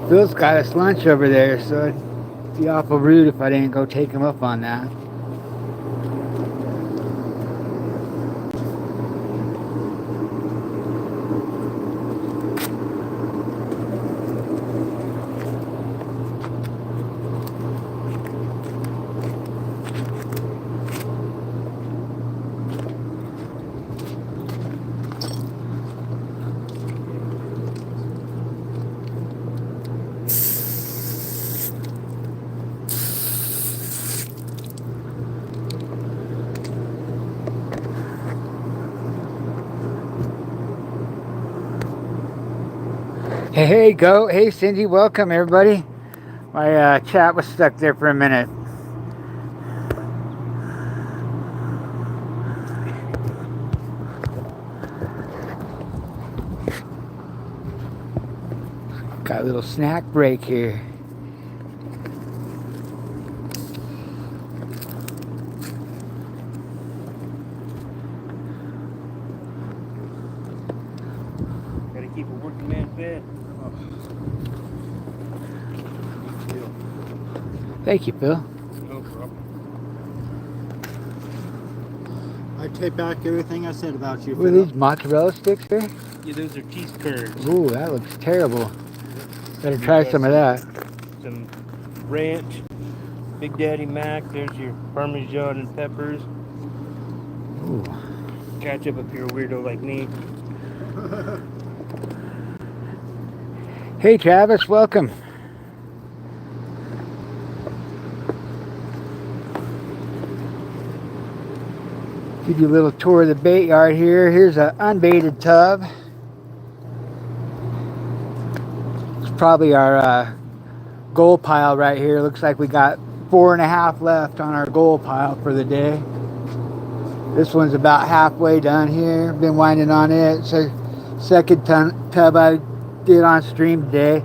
Phil's got us lunch over there, so it'd be awful rude if I didn't go take him up on that. Hey, go. Hey, Cindy, welcome, everybody. My chat was stuck there for a minute. Got Got a little snack break here. Gotta keep a working man fed. Thank you, Phil. No problem. I take back everything I said about you. What are these mozzarella sticks here? Yeah, those are cheese curds. Ooh, that looks terrible. Better try some of that. Some ranch, Big Daddy Mac. There's your Parmesan and peppers. Ooh. Ketchup if you're a weirdo like me. Hey, Travis, welcome. Give you a little tour of the bait yard here. Here's an unbaited tub. It's probably our goal pile right here. Looks like we got 4.5 left on our goal pile for the day. This one's about halfway done here. Been winding on it. It's a second tub I did on stream today.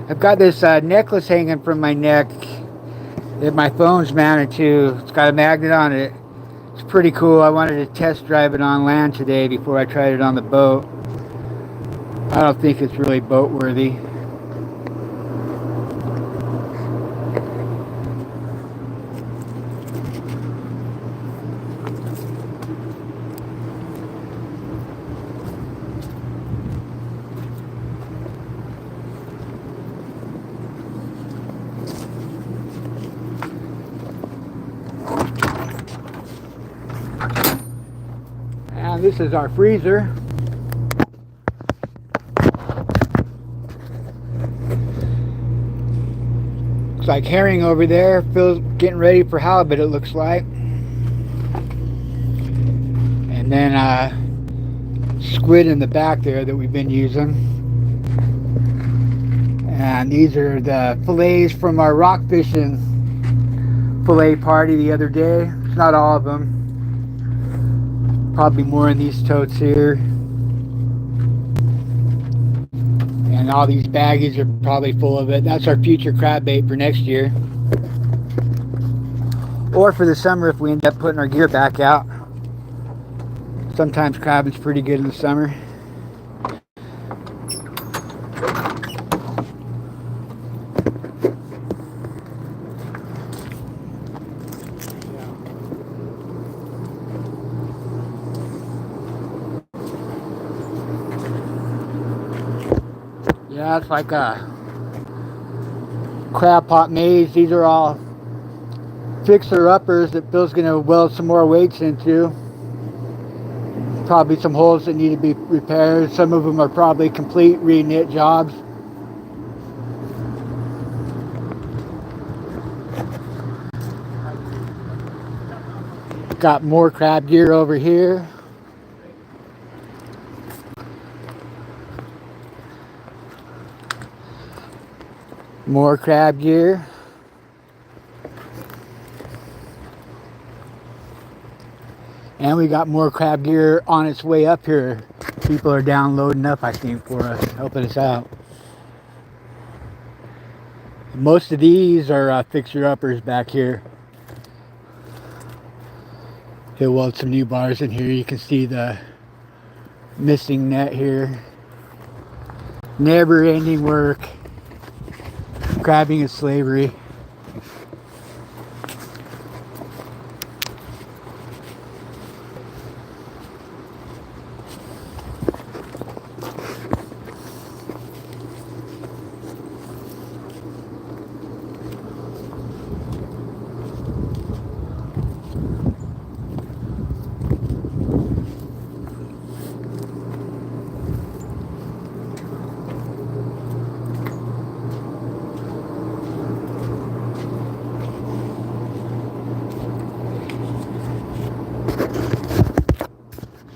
I've got this necklace hanging from my neck that my phone's mounted to. It's got a magnet on it. It's pretty cool. I wanted to test drive it on land today before I tried it on the boat. I don't think it's really boat worthy. And this is our freezer. Looks like herring over there. Phil's getting ready for halibut, it looks like. And then squid in the back there that we've been using. And these are the fillets from our rock fishing fillet party the other day. It's not all of them. Probably more in these totes here. And all these baggies are probably full of it. That's our future crab bait for next year. Or for the summer if we end up putting our gear back out. Sometimes crab is pretty good in the summer. Yeah, it's like a crab pot maze. These are all fixer-uppers that Phil's going to weld some more weights into. Probably some holes that need to be repaired. Some of them are probably complete re-knit jobs. Got more crab gear over here. More crab gear. And we got more crab gear on its way up here. People are downloading up, I think, for us, helping us out. Most of these are fixer-uppers back here. He'll weld some new bars in here. You can see the missing net here. Never-ending work. Crabbing is slavery.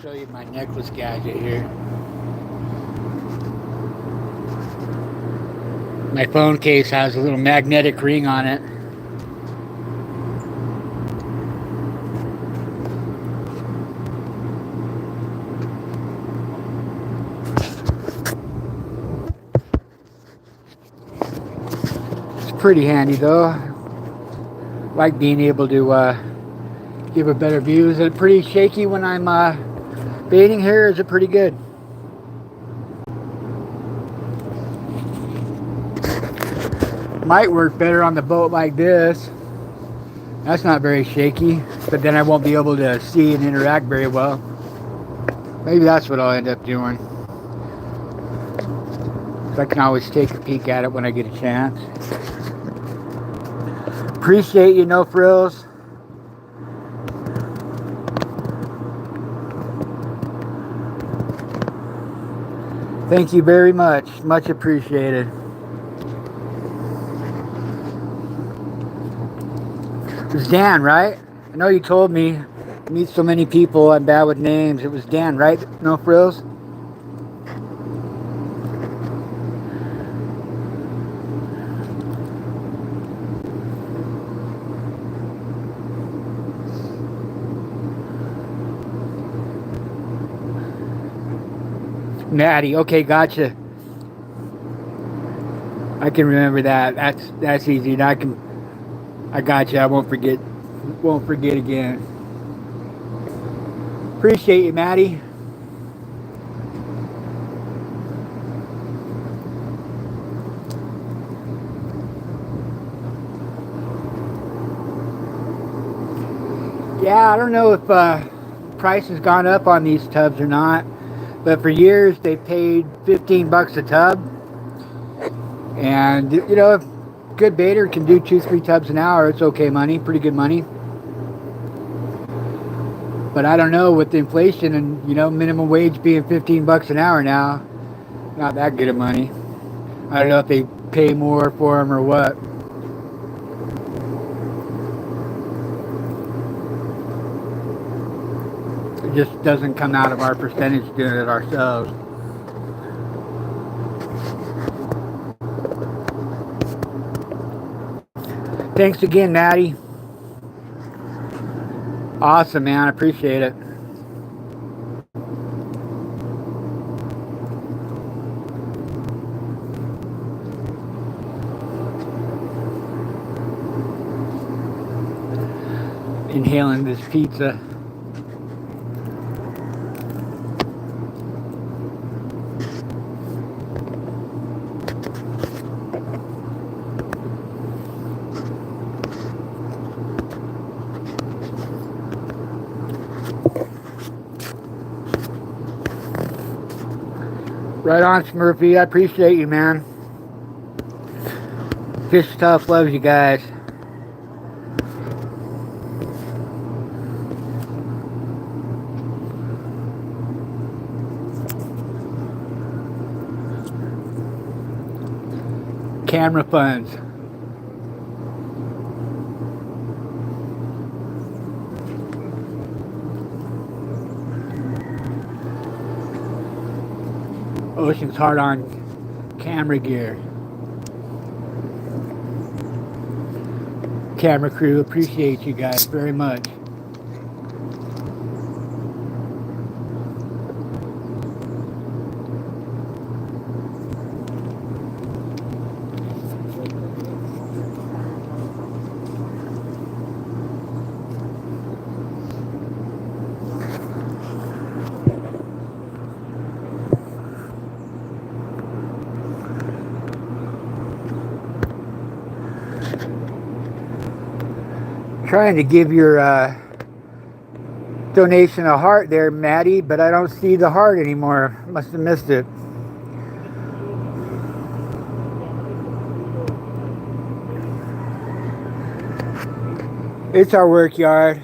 Show you my necklace gadget here. My phone case has a little magnetic ring on it. pretty handy though. Like being able to give a better view. Is it pretty shaky when I'm baiting here? Is it pretty good? Might work better on the boat like this. That's not very shaky, but then I won't be able to see and interact very well. Maybe that's what I'll end up doing. So I can always take a peek at it when I get a chance. Appreciate you, No Frills. Thank you very much. Much appreciated. It was Dan, right? I know you told me. I meet so many people, I'm bad with names. It was Dan, right? No Frills? Natty, okay, gotcha. I can remember that. That's easy. And I gotcha. I won't forget again. Appreciate you, Maddie. Yeah, I don't know if price has gone up on these tubs or not, but for years they paid 15 bucks a tub. And you know, if a good baiter can do 2-3 tubs an hour, it's okay money, pretty good money. But I don't know, with the inflation and, you know, minimum wage being 15 bucks an hour now, not that good of money. I don't know if they pay more for them or what. It just doesn't come out of our percentage doing it ourselves. Thanks again, Natty. Awesome, man. I appreciate it. Inhaling this pizza. Right on, Smurfy. I appreciate you, man. Fish Tough loves you guys. Camera funds. Ocean's hard on camera gear. Camera crew, appreciate you guys very much. Trying to give your donation a heart there, Maddie, but I don't see the heart anymore. Must have missed it. It's our work yard.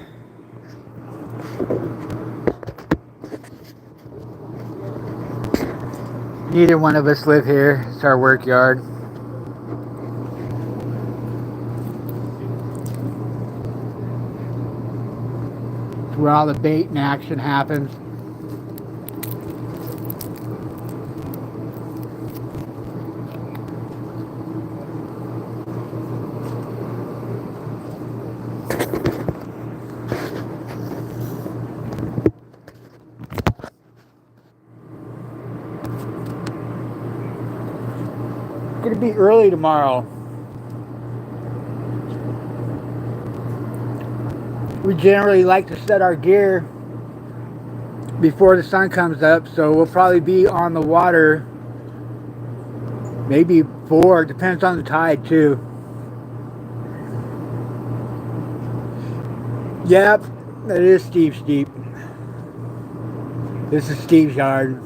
Neither one of us live here. It's our work yard. Where all the bait and action happens. It's gonna be early tomorrow. We generally like to set our gear before the sun comes up, so we'll probably be on the water maybe 4, depends on the tide too. Yep, that is Steve's steep. This is Steve's yard.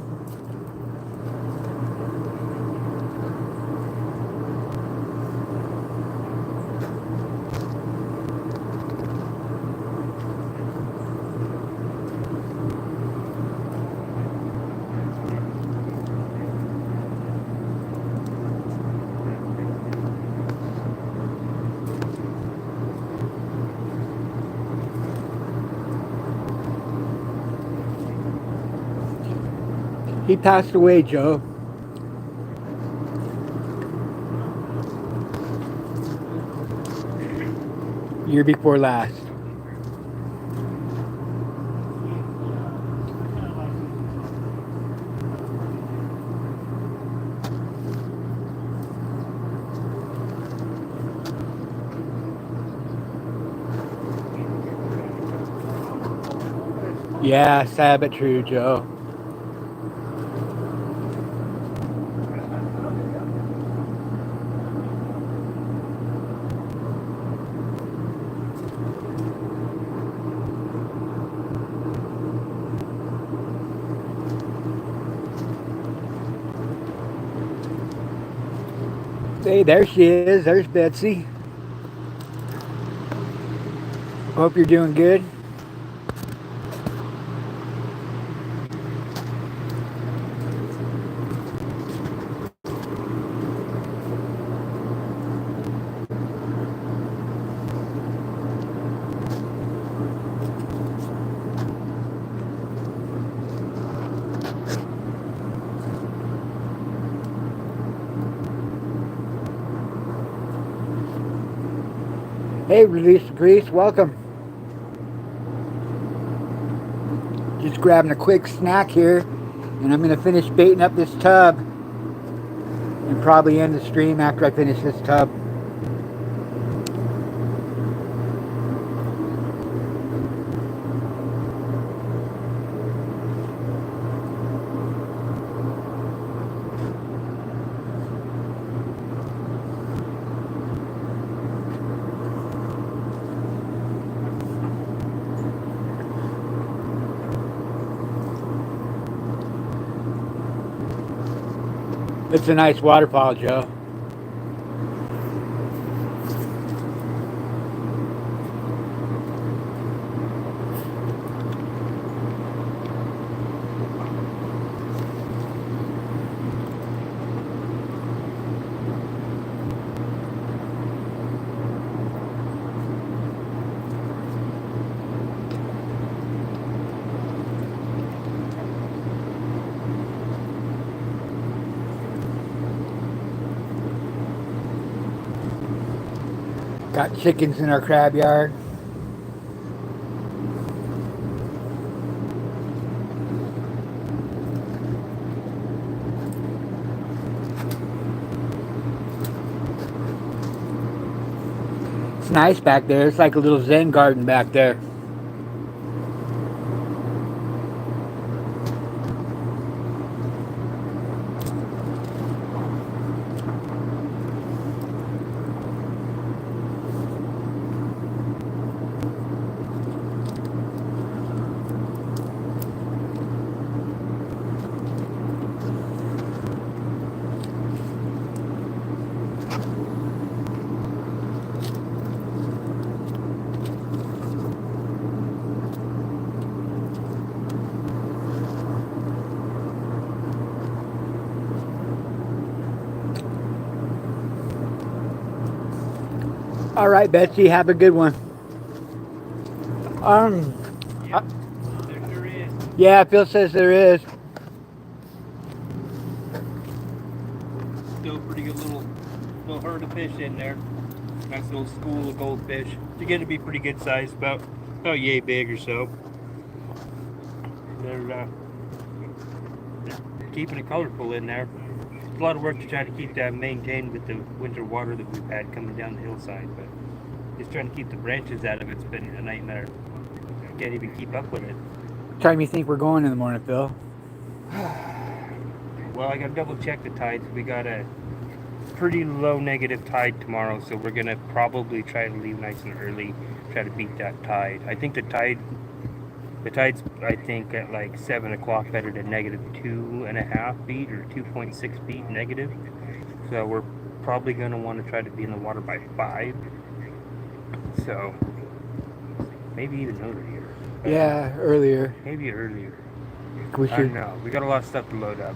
He passed away, Joe. Year before last. Yeah, sad but true, Joe. Hey, there she is. There's Betsy. Hope you're doing good. Hey, Release the Grease, welcome. Just grabbing a quick snack here, and I'm going to finish baiting up this tub and probably end the stream after I finish this tub. It's a nice waterfall, Joe. Got chickens in our crab yard. It's nice back there. It's like a little Zen garden back there. All right, Betsy, have a good one. Yep, there sure is. Yeah, Phil says there is. Still a pretty good little herd of fish in there. Nice little school of goldfish. They're going to be pretty good size, about yay big or so. They're keeping it colorful in there. It's a lot of work to try to keep that maintained with the winter water that we've had coming down the hillside, but Just trying to keep the branches out of it's been a nightmare. Can't even keep up with it. What time do you think we're going in the morning, Phil? Well, I gotta double check the tides. We got a pretty low negative tide tomorrow, so we're gonna probably try to leave nice and early, try to beat that tide. I think the tide's I think at like 7 o'clock better than negative 2.5 feet or 2.6 feet negative. So we're probably gonna want to try to be in the water by 5. So maybe even earlier. Yeah, earlier. Maybe earlier. We I should. don't know. We got a lot of stuff to load up.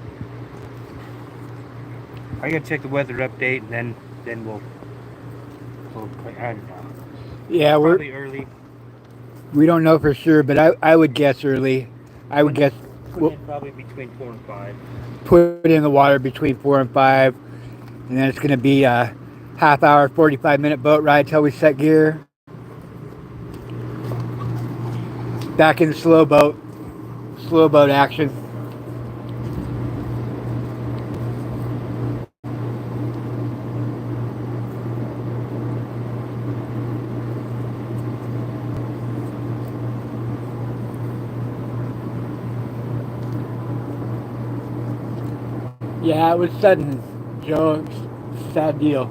I gotta check the weather update, and then we'll I don't know. Yeah, Probably early. we don't know for sure, but I would guess early. I would guess Put in probably between 4 and 5. put it in the water between 4 and 5, and then it's going to be a half hour, 45-minute boat ride till we set gear. Back in the slow boat action. Yeah, it was sudden, Joe. Sad deal.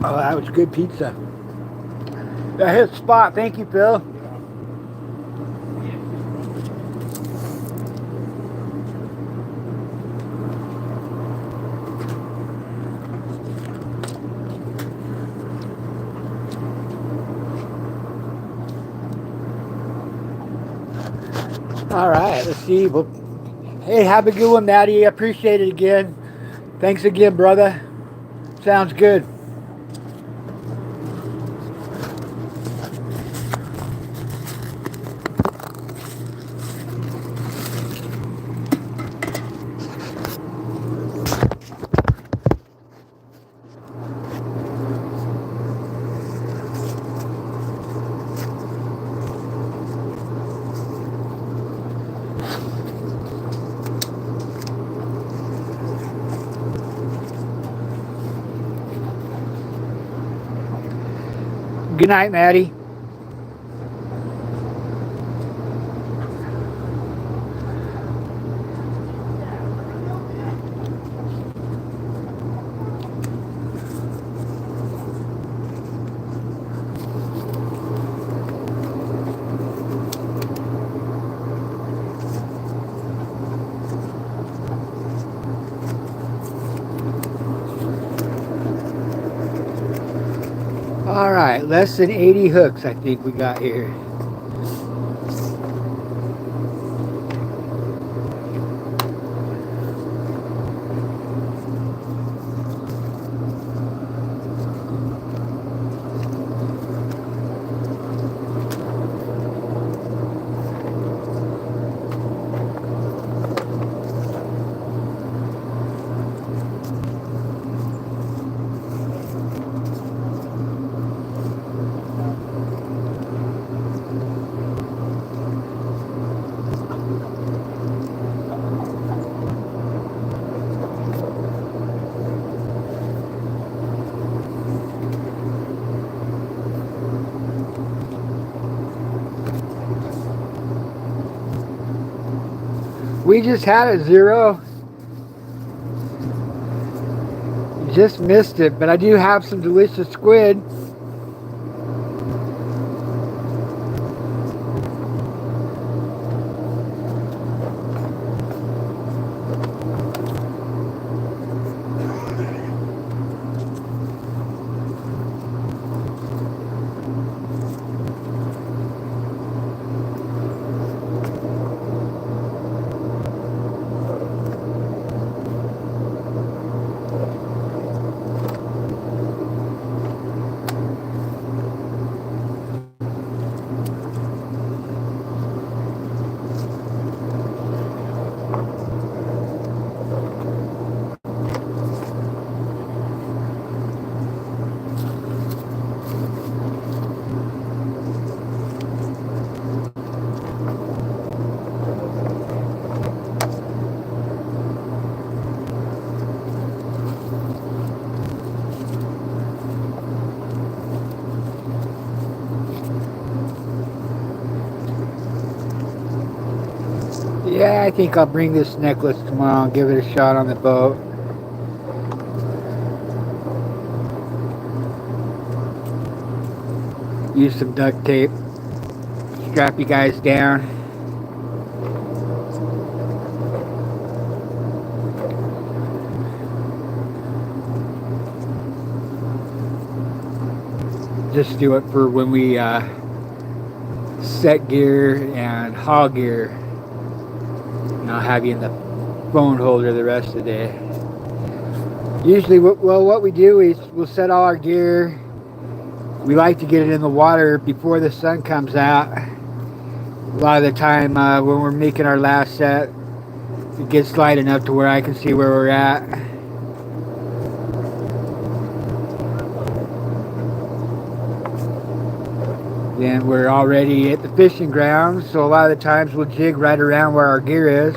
Oh, that was good pizza. That hit spot. Thank you, Phil. All right, let's see. Well, hey, have a good one, Maddie. I appreciate it again. Thanks again, brother. Sounds good. Good night, Maddie. All right, less than 80 hooks I think we got here. We just had a 0. Just missed it, but I do have some delicious squid. Yeah, I think I'll bring this necklace tomorrow and give it a shot on the boat. Use some duct tape. Strap you guys down. Just do it for when we set gear and haul gear. And I'll have you in the phone holder the rest of the day. Usually, what we do is we'll set all our gear. We like to get it in the water before the sun comes out. A lot of the time when we're making our last set, it gets light enough to where I can see where we're at. Then we're already at the fishing grounds, so a lot of the times we'll jig right around where our gear is.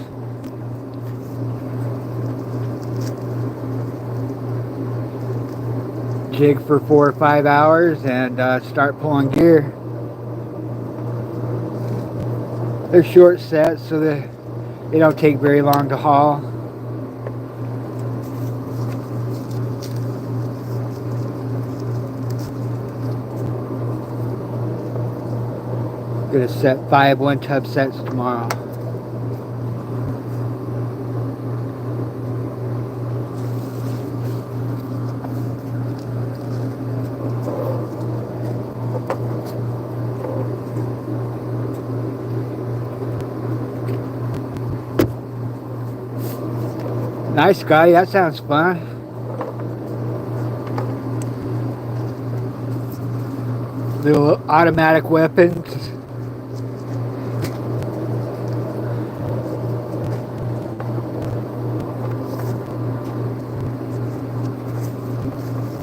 Jig for 4 or 5 hours and start pulling gear. They're short sets, so they don't take very long to haul. Gonna set 5 one-tub sets tomorrow. Nice, Scotty. That sounds fun. Little automatic weapons.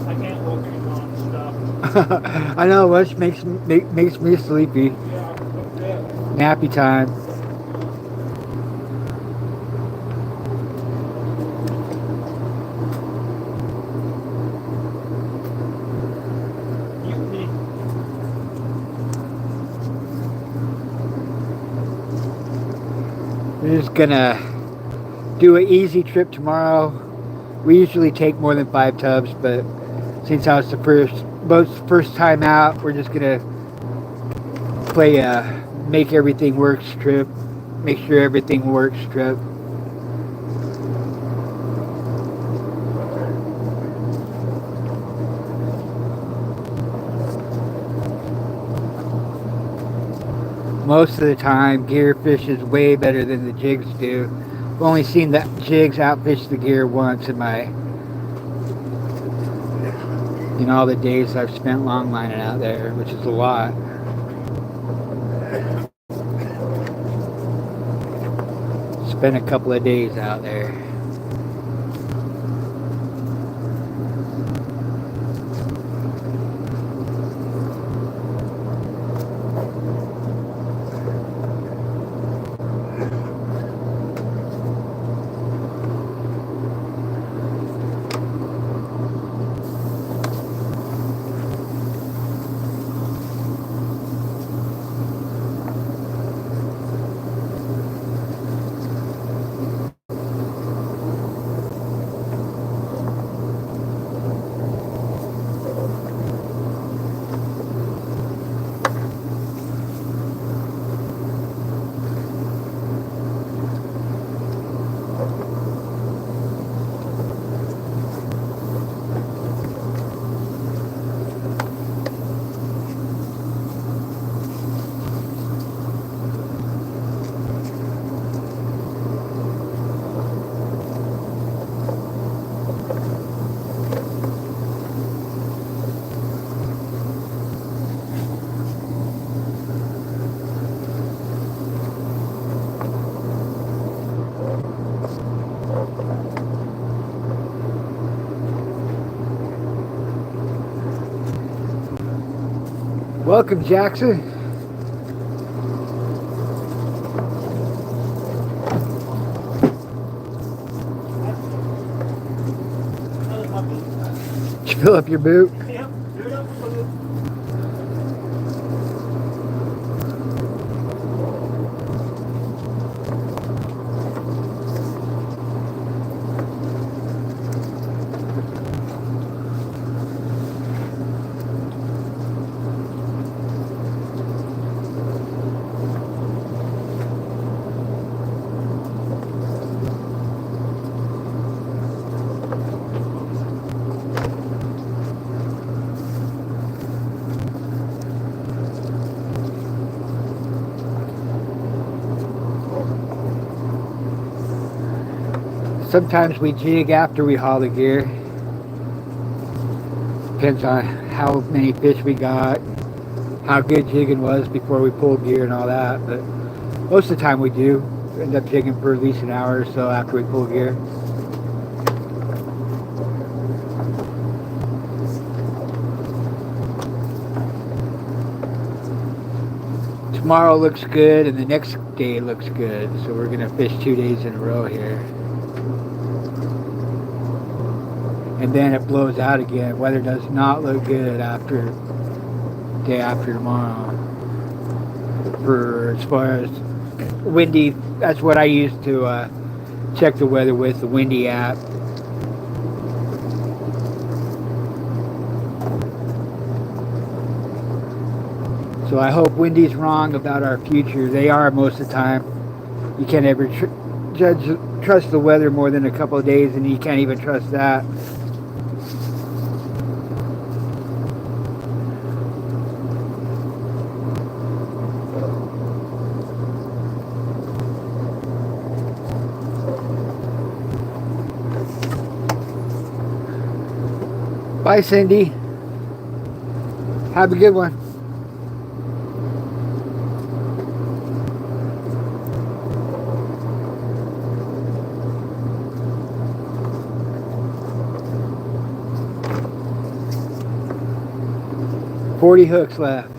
I can't hold you on stuff. I know, which makes me sleepy. Yeah, that's it. Nappy time. We're just gonna do an easy trip tomorrow. We usually take more than 5 tubs, but since I was the first time out, we're just gonna play a make everything works trip. Make sure everything works trip. Most of the time, gear fishes way better than the jigs do. I've only seen the jigs outfish the gear once in all the days I've spent longlining out there, which is a lot. Spent a couple of days out there. Welcome, Jackson. Did you fill up your boot? Yep, do it up for the Sometimes we jig after we haul the gear. Depends on how many fish we got, how good jigging was before we pulled gear and all that. But most of the time we do end up jigging for at least an hour or so after we pull gear. Tomorrow looks good and the next day looks good, so we're gonna fish 2 days in a row here. And then it blows out again. Weather does not look good after day after tomorrow. For as far as windy, that's what I use to check the weather with, the windy app. So I hope Windy's wrong about our future. They are most of the time. You can't ever trust the weather more than a couple of days, and you can't even trust that. Bye, Cindy. Have a good one. $40 hooks left.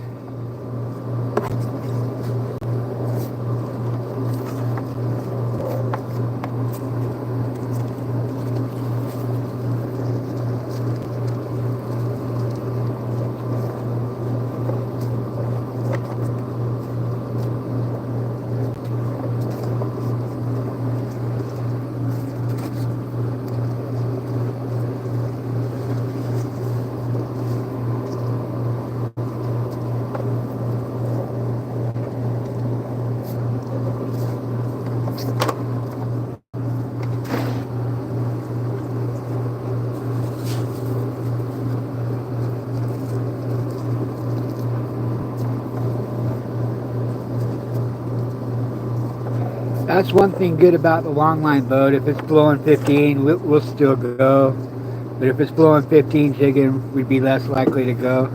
That's one thing good about the longline boat. If it's blowing 15, we'll still go. But if it's blowing 15 jigging, we'd be less likely to go.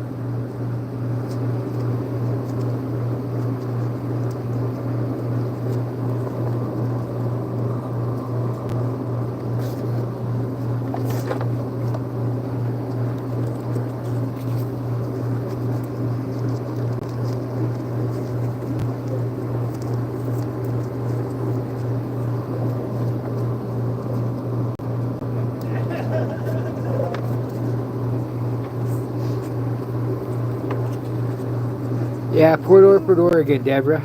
Yeah, Port Orford, Oregon, Deborah.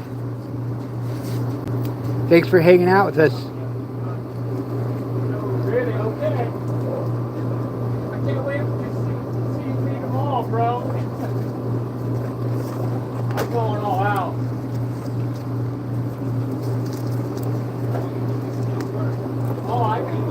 Thanks for hanging out with us. Really? Okay. I can't wait to see me tomorrow, bro. I'm going all out. Oh, I can.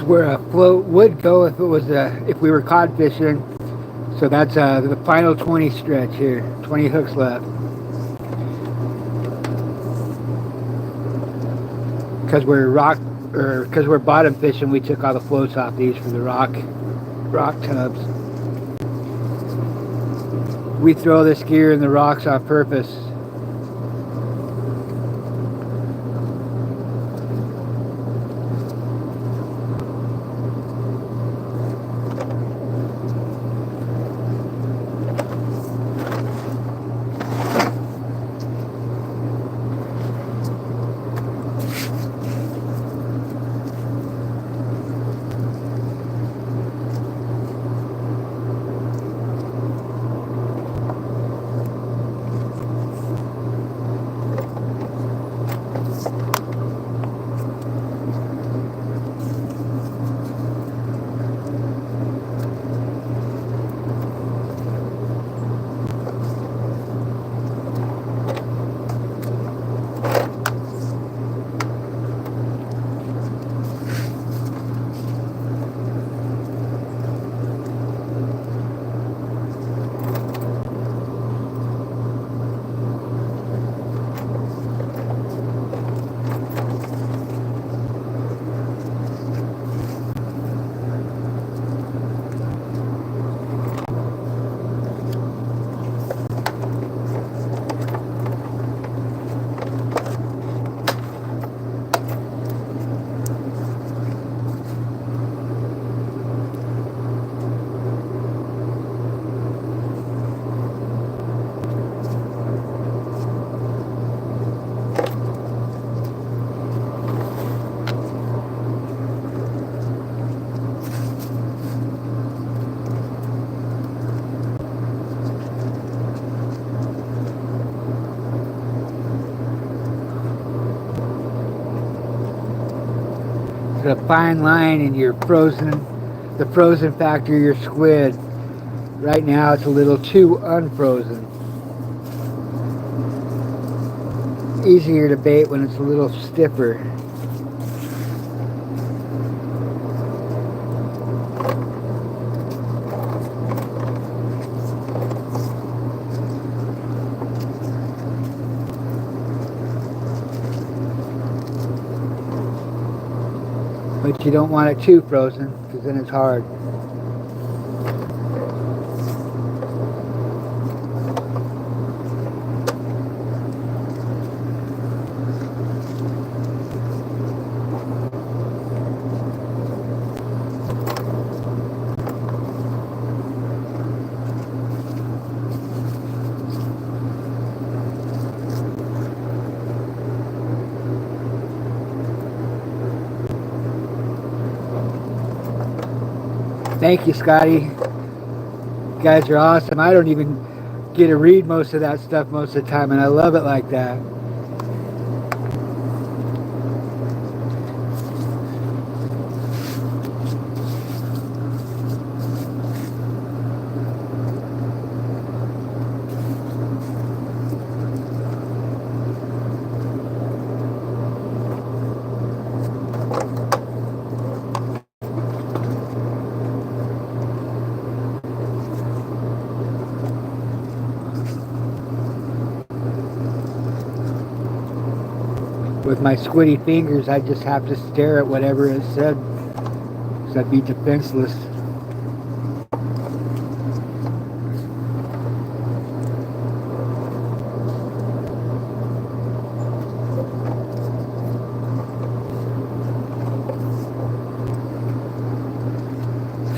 where a float would go if it was if we were cod fishing. So that's the final 20 stretch here. 20 hooks left. Because we're bottom fishing, we took all the floats off these for the rock tubs. We throw this gear in the rocks on purpose. A fine line in your the frozen factor of your squid. Right now it's a little too unfrozen. Easier to bait when it's a little stiffer. But you don't want it too frozen, because then it's hard. Thank you, Scotty. You guys are awesome. I don't even get to read most of that stuff most of the time, and I love it like that. With my squiddy fingers, I just have to stare at whatever it said, because I'd be defenseless.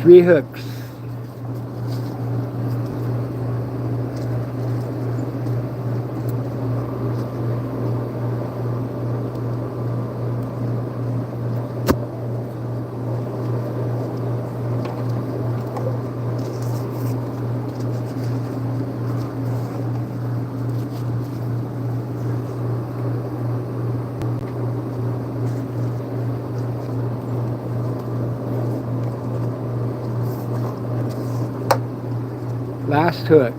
Three hooks. Last hook.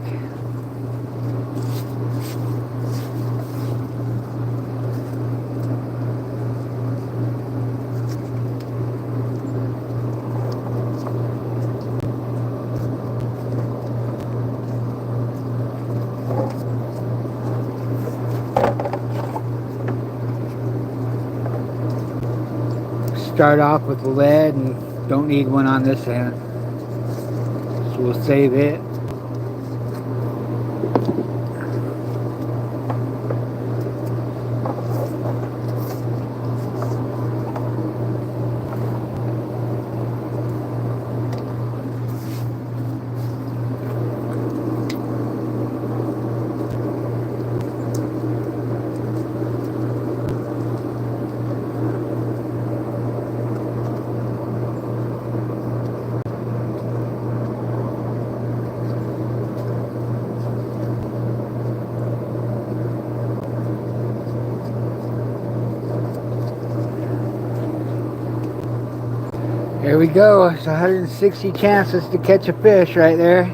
start off with lead and don't need one on this end. So we'll save it. There we go. It's 160 chances to catch a fish right there.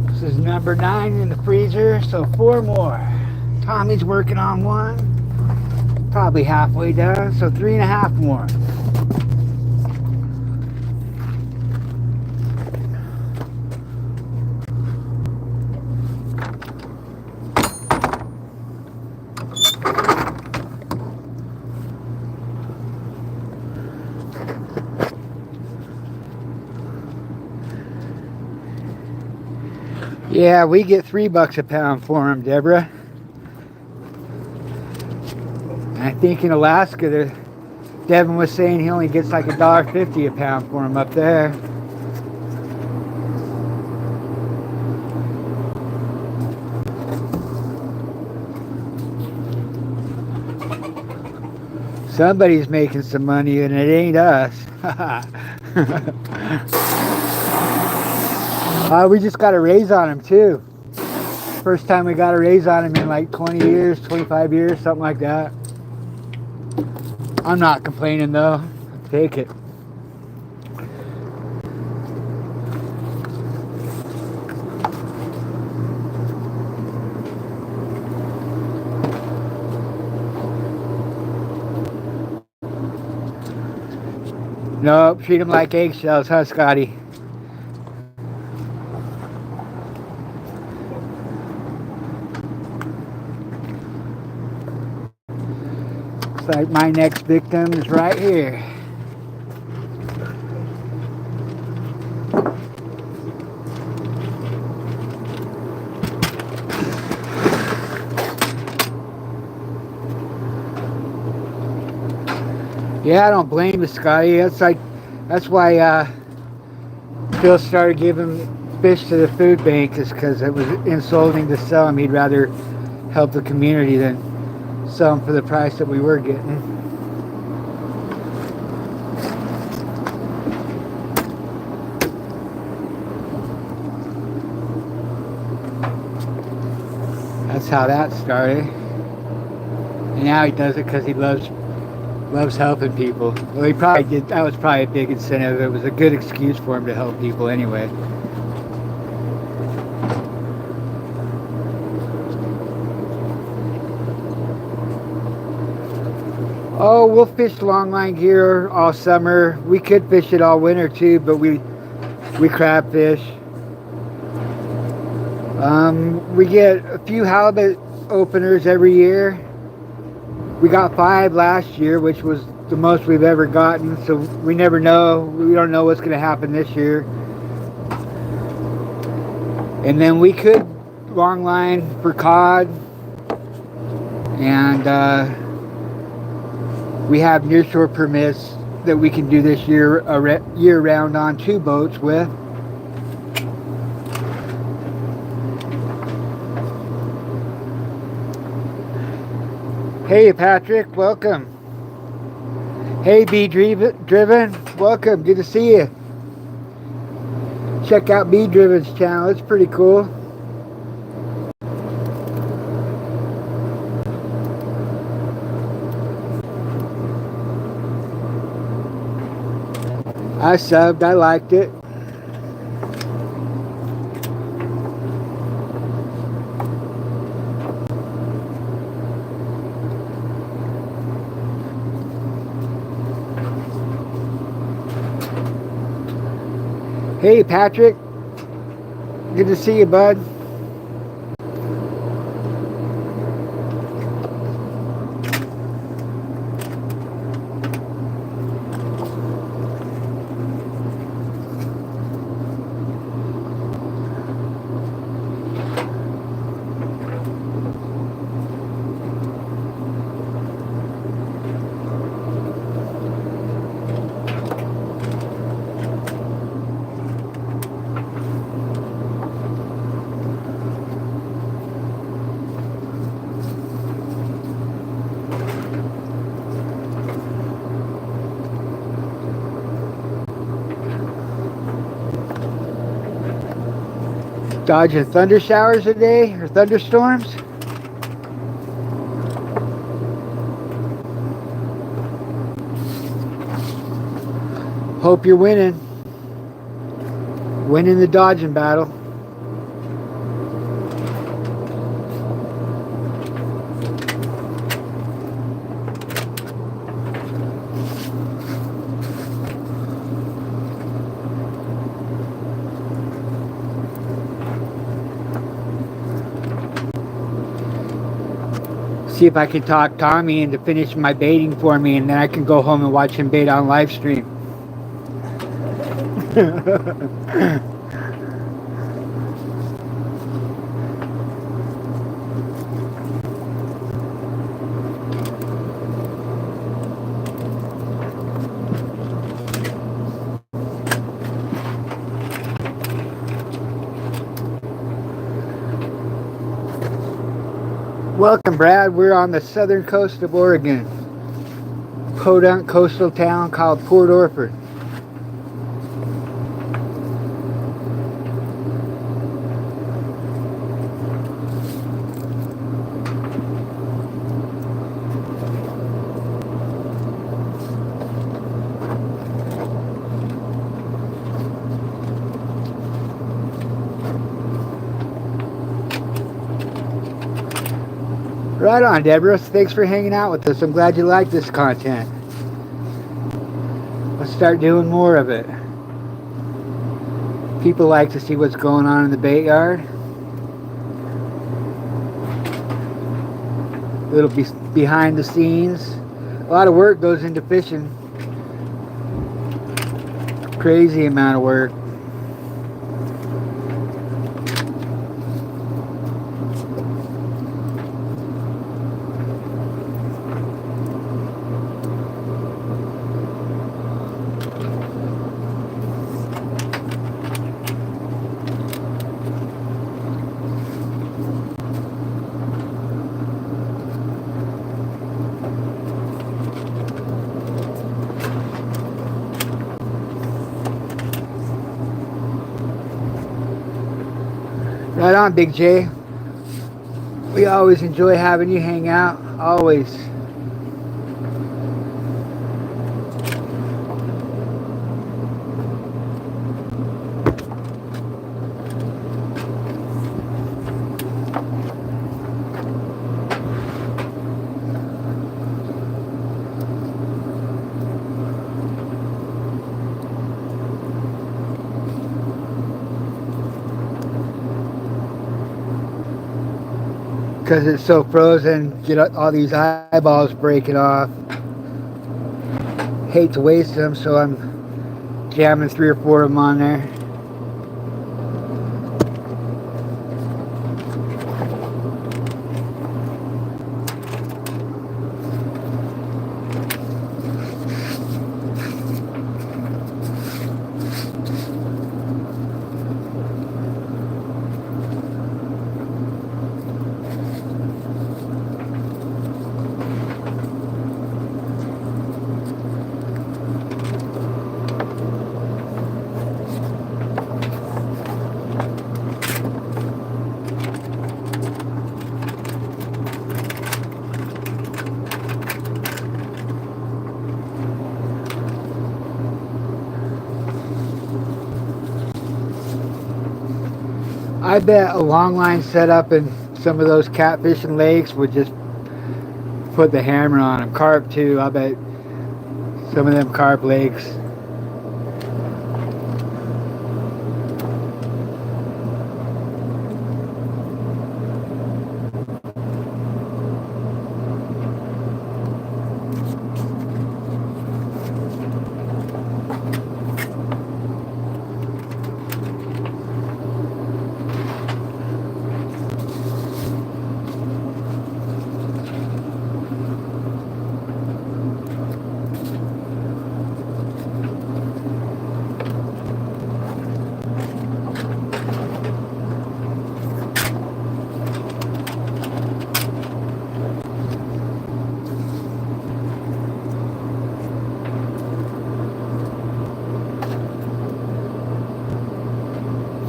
This is number 9 in the freezer, so 4 more. Tommy's working on one, probably halfway done, so 3.5 more. Yeah, we get $3 a pound for them, Deborah. I think in Alaska, Devin was saying he only gets like $1.50 a pound for them up there. Somebody's making some money and it ain't us. We just got a raise on him too. First time we got a raise on him in like 20 years, 25 years, something like that. I'm not complaining though. I'll take it. Nope, treat them like eggshells, huh, Scotty? Looks like my next victim is right here. Yeah, I don't blame you, Scotty. That's why Phil started giving fish to the food bank, is because it was insulting to sell them. He'd rather help the community than sell them for the price that we were getting. That's how that started. And now he does it because he loves helping people. Well, he probably did. That was probably a big incentive. It was a good excuse for him to help people anyway. Oh, we'll fish longline here all summer. We could fish it all winter too, but we crab fish. We get a few halibut openers every year. We got 5 last year, which was the most we've ever gotten, so we never know. We don't know what's going to happen this year. And then we could longline for cod. And we have nearshore permits that we can do this year year-round on 2 boats with. Hey, Patrick, welcome. Hey, Driven, welcome. Good to see you. Check out B Driven's channel. It's pretty cool. I subbed. I liked it. Hey, Patrick. Good to see you, bud. Dodging thunder showers today, or thunderstorms. Hope you're winning. Winning the dodging battle. See if I can talk Tommy into finishing my baiting for me, and then I can go home and watch him bait on live stream. Welcome, Brad. We're on the southern coast of Oregon. Podunk coastal town called Port Orford. Right on, Deborah. Thanks for hanging out with us. I'm glad you like this content. Let's start doing more of it. People like to see what's going on in the bait yard. A little behind the scenes. A lot of work goes into fishing. Crazy amount of work. Right on, Big J. We always enjoy having you hang out. Always. Because it's so frozen, get all these eyeballs breaking off. Hate to waste them, so I'm jamming 3 or 4 of them on there. I bet a long line set up in some of those catfishing lakes would just put the hammer on them. Carp too. I bet some of them carp lakes.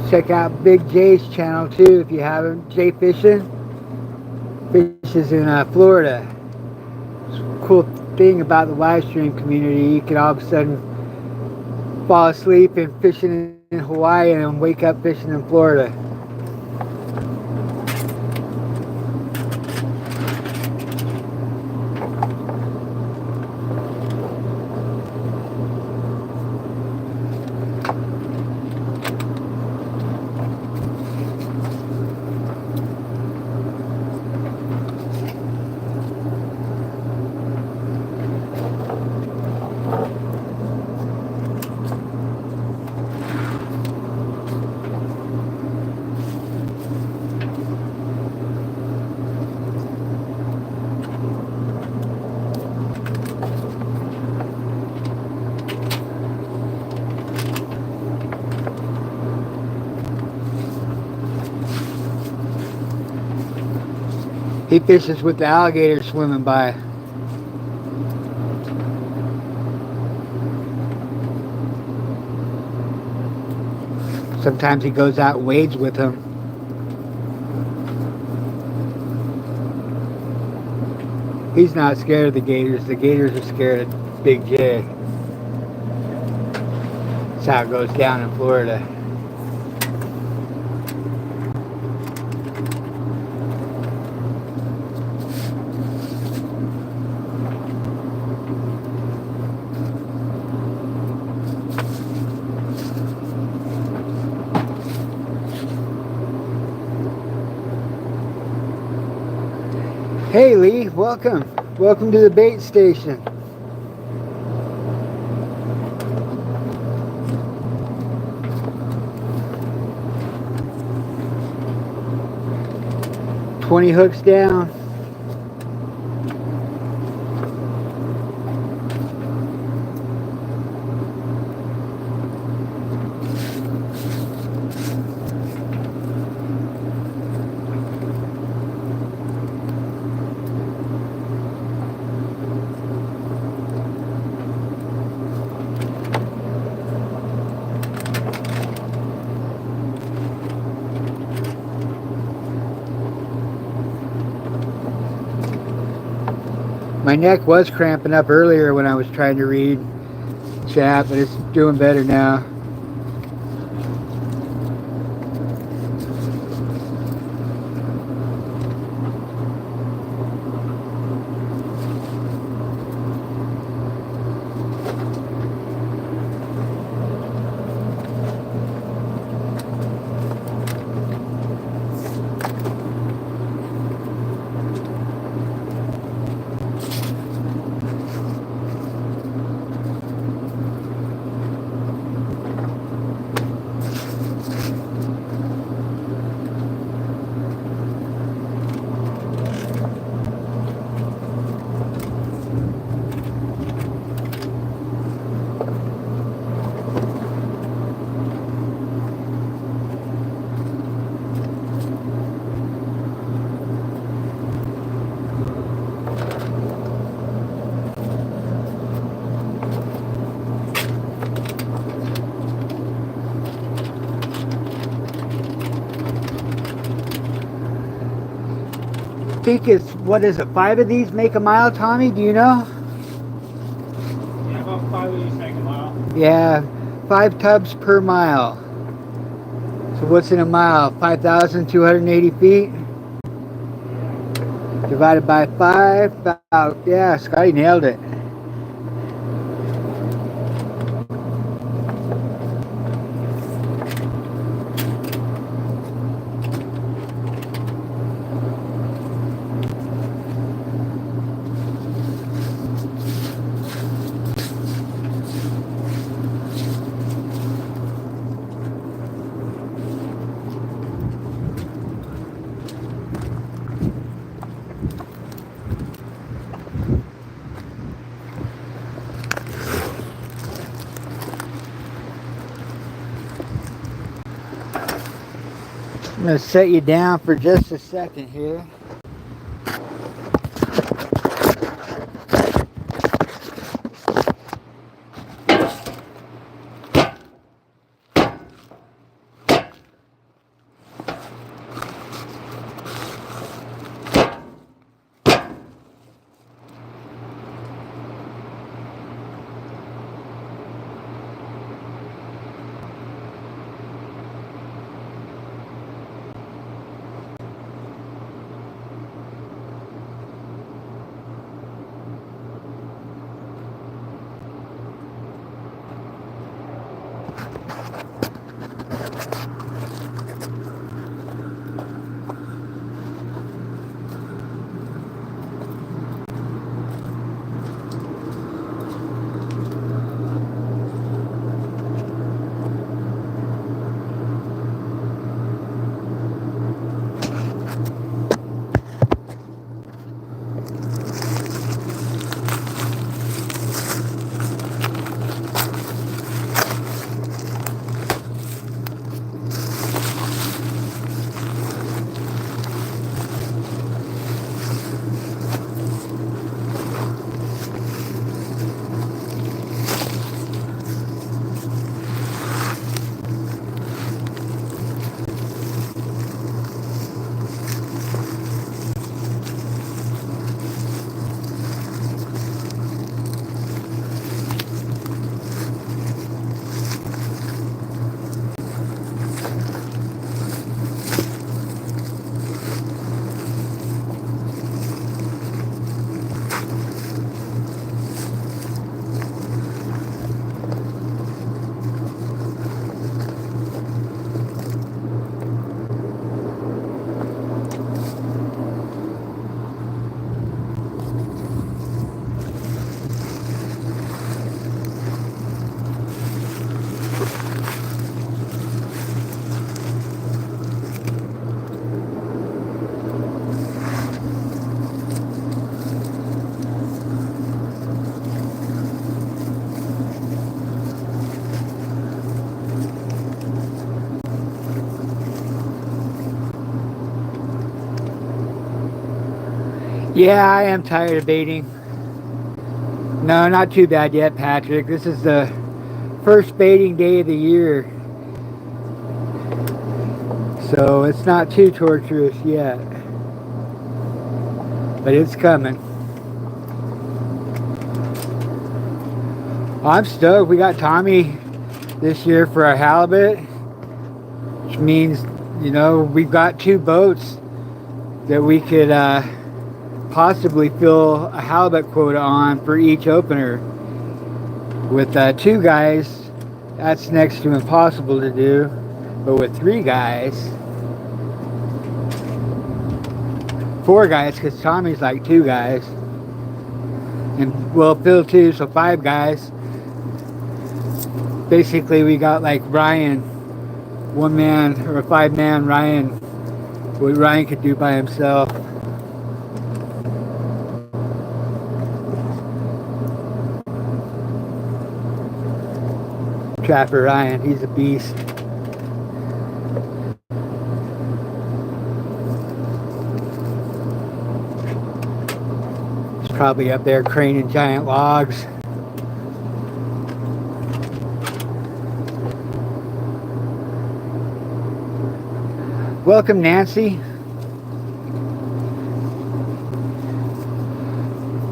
Check out Big J's channel too if you haven't. Jay Fishing. Fishes in Florida. It's a cool thing about the live stream community. You can all of a sudden fall asleep and fishing in Hawaii and wake up fishing in Florida. He fishes with the alligators swimming by. Sometimes he goes out and wades with them. He's not scared of the gators. The gators are scared of Big J. That's how it goes down in Florida. Hey Lee, welcome. Welcome to the bait station. $20 hooks down. My neck was cramping up earlier when I was trying to read chat, but it's doing better now. I think it's, what is it, 5 of these make a mile, Tommy? Do you know? Yeah, about 5 of these make a mile. Yeah, 5 tubs per mile. So what's in a mile? 5,280 feet divided by 5. About, yeah, Scotty nailed it. I'm going to set you down for just a second here. Yeah, I am tired of baiting. No, not too bad yet, Patrick. This is the first baiting day of the year. So it's not too torturous yet. But it's coming. I'm stoked. We got Tommy this year for our halibut. Which means, you know, we've got 2 boats that we could possibly fill a halibut quota on for each opener. With 2 guys, that's next to impossible to do. But with 3 guys, 4 guys, because Tommy's like 2 guys, and well, Phil too, so 5 guys. Basically, we got like Ryan, 1 man or a 5-man Ryan, what Ryan could do by himself. Trapper Ryan, he's a beast. He's probably up there craning giant logs. Welcome, Nancy.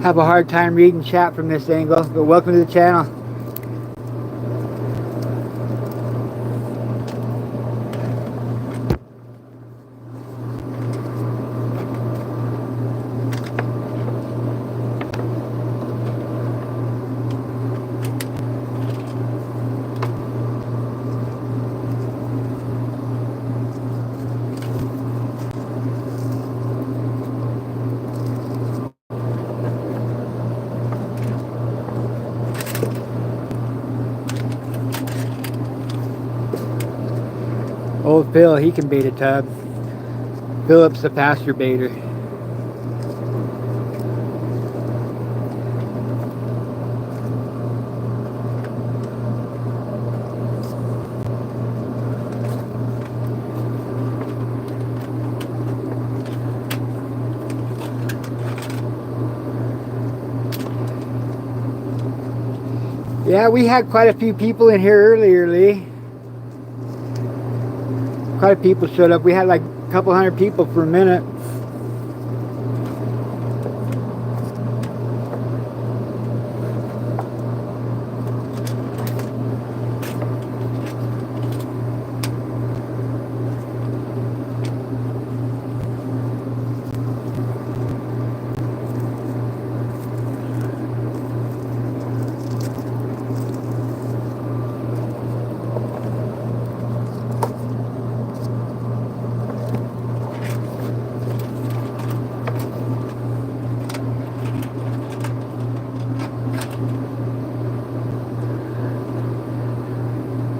Have a hard time reading chat from this angle, but welcome to the channel. told Phil he can bait a tub. Philip's the pasture baiter. Yeah, we had quite a few people in here earlier, Lee. Quite a few people showed up. We had like a couple hundred people for a minute.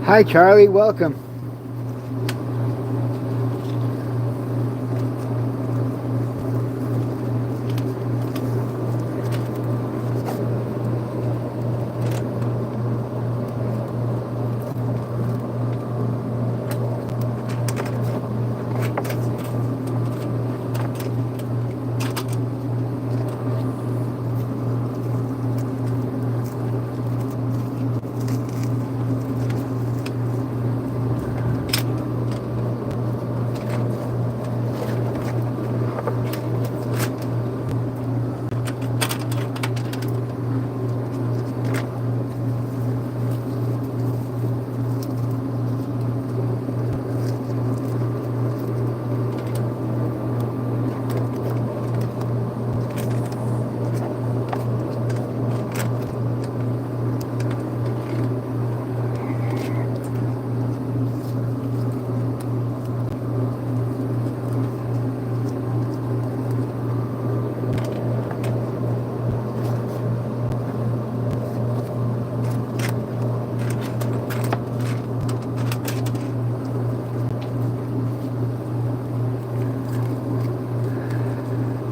Hi Charlie, welcome.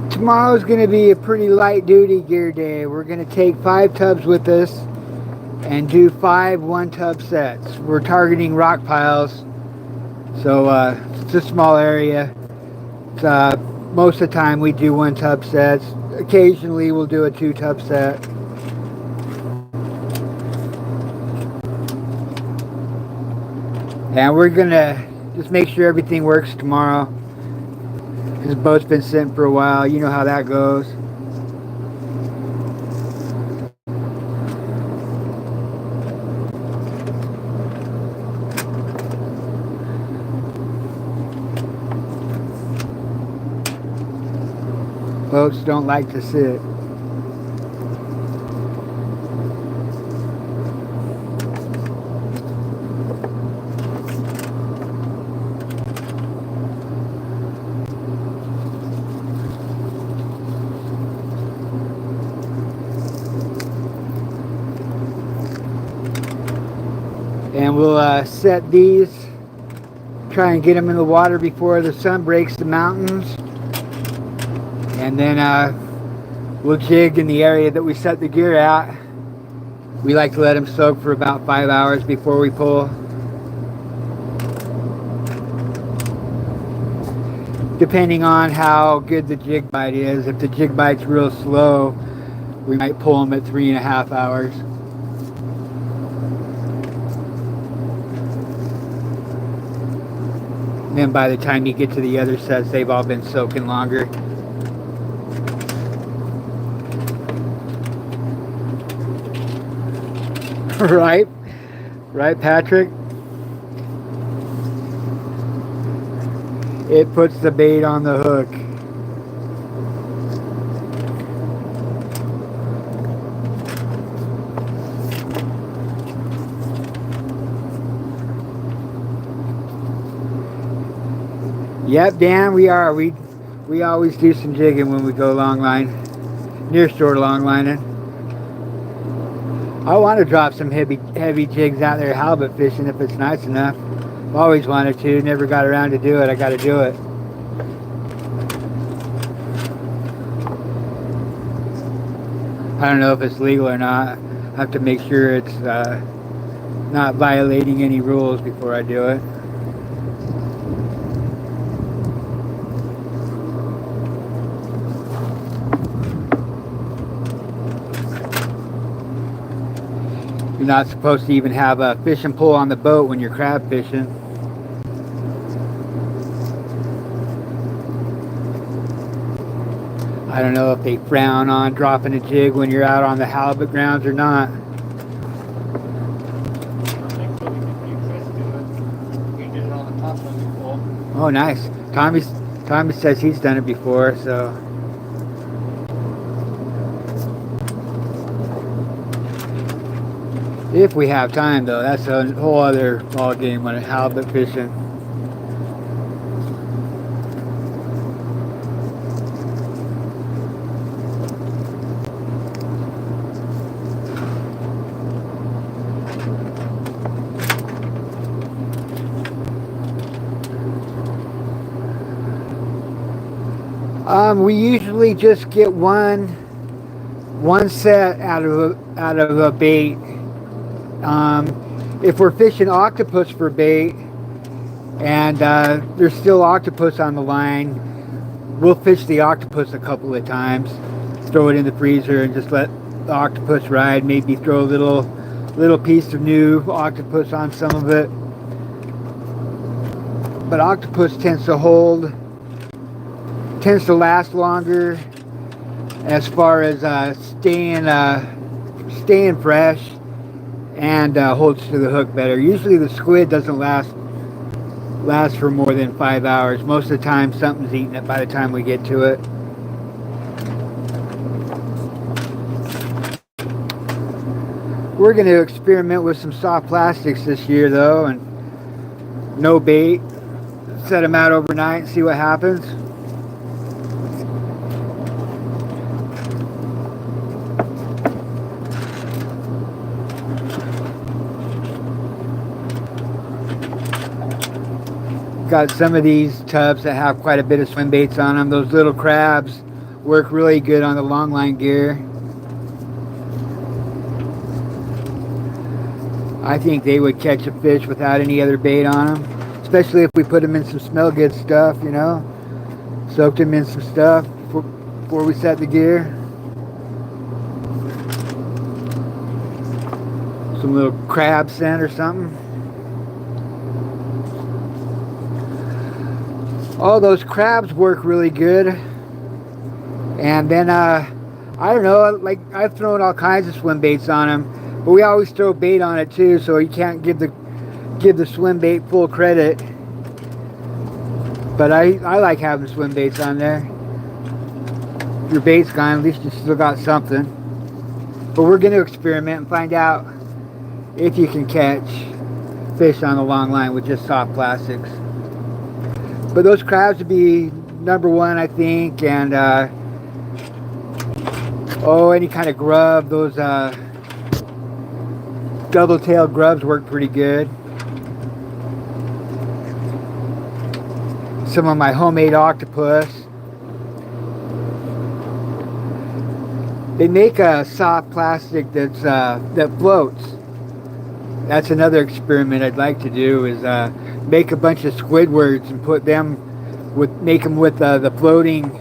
Tomorrow's going to be a pretty light duty gear day. We're going to take 5 tubs with us and do 5 1-tub sets. We're targeting rock piles, so it's a small area. Most of the time we do 1-tub sets. Occasionally we'll do a 2-tub set. And we're going to just make sure everything works tomorrow. This boat's been sitting for a while. You know how that goes. Boats don't like to sit. And we'll set these, try and get them in the water before the sun breaks the mountains. And then we'll jig in the area that we set the gear at. We like to let them soak for about 5 hours before we pull. Depending on how good the jig bite is. If the jig bite's real slow, we might pull them at 3.5 hours. And then by the time you get to the other sets, they've all been soaking longer. Right? Right, Patrick? It puts the bait on the hook. Yep, Dan, we are. We always do some jigging when we go longline. Nearshore longlining. I want to drop some heavy jigs out there halibut fishing if it's nice enough. Always wanted to, never got around to do it. I got to do it. I don't know if it's legal or not. I have to make sure it's not violating any rules before I do it. You're not supposed to even have a fishing pole on the boat when you're crab fishing. I don't know if they frown on dropping a jig when you're out on the halibut grounds or not. Oh, nice. Tommy says he's done it before, so. If we have time, though, that's a whole other ball game when halibut fishing. We usually just get one set out of a bait. If we're fishing octopus for bait and there's still octopus on the line, we'll fish the octopus a couple of times, throw it in the freezer and just let the octopus ride, maybe throw a little piece of new octopus on some of it. But octopus tends to last longer as far as staying fresh, and holds to the hook better. Usually the squid doesn't last for more than 5 hours. Most of the time something's eating it by the time we get to it. We're going to experiment with some soft plastics this year though, and no bait. Set them out overnight and see what happens. Got some of these tubs that have quite a bit of swim baits on them. Those little crabs work really good on the Longline gear. I think they would catch a fish without any other bait on them, especially if we put them in some smell good stuff, you know, soaked them in some stuff before we set the gear. Some little crab scent or something. Oh, those crabs work really good. And then I don't know, like I've thrown all kinds of swim baits on them, but we always throw bait on it too, so you can't give the swim bait full credit. But I like having swim baits on there. If your bait's gone, at least you still got something. But we're going to experiment and find out if you can catch fish on the Longline with just soft plastics. But those crabs would be number one, I think, and any kind of grub. Those double-tailed grubs work pretty good. Some of my homemade octopus. They make a soft plastic that floats. That's another experiment I'd like to do, is make a bunch of Squidwards and make them with the floating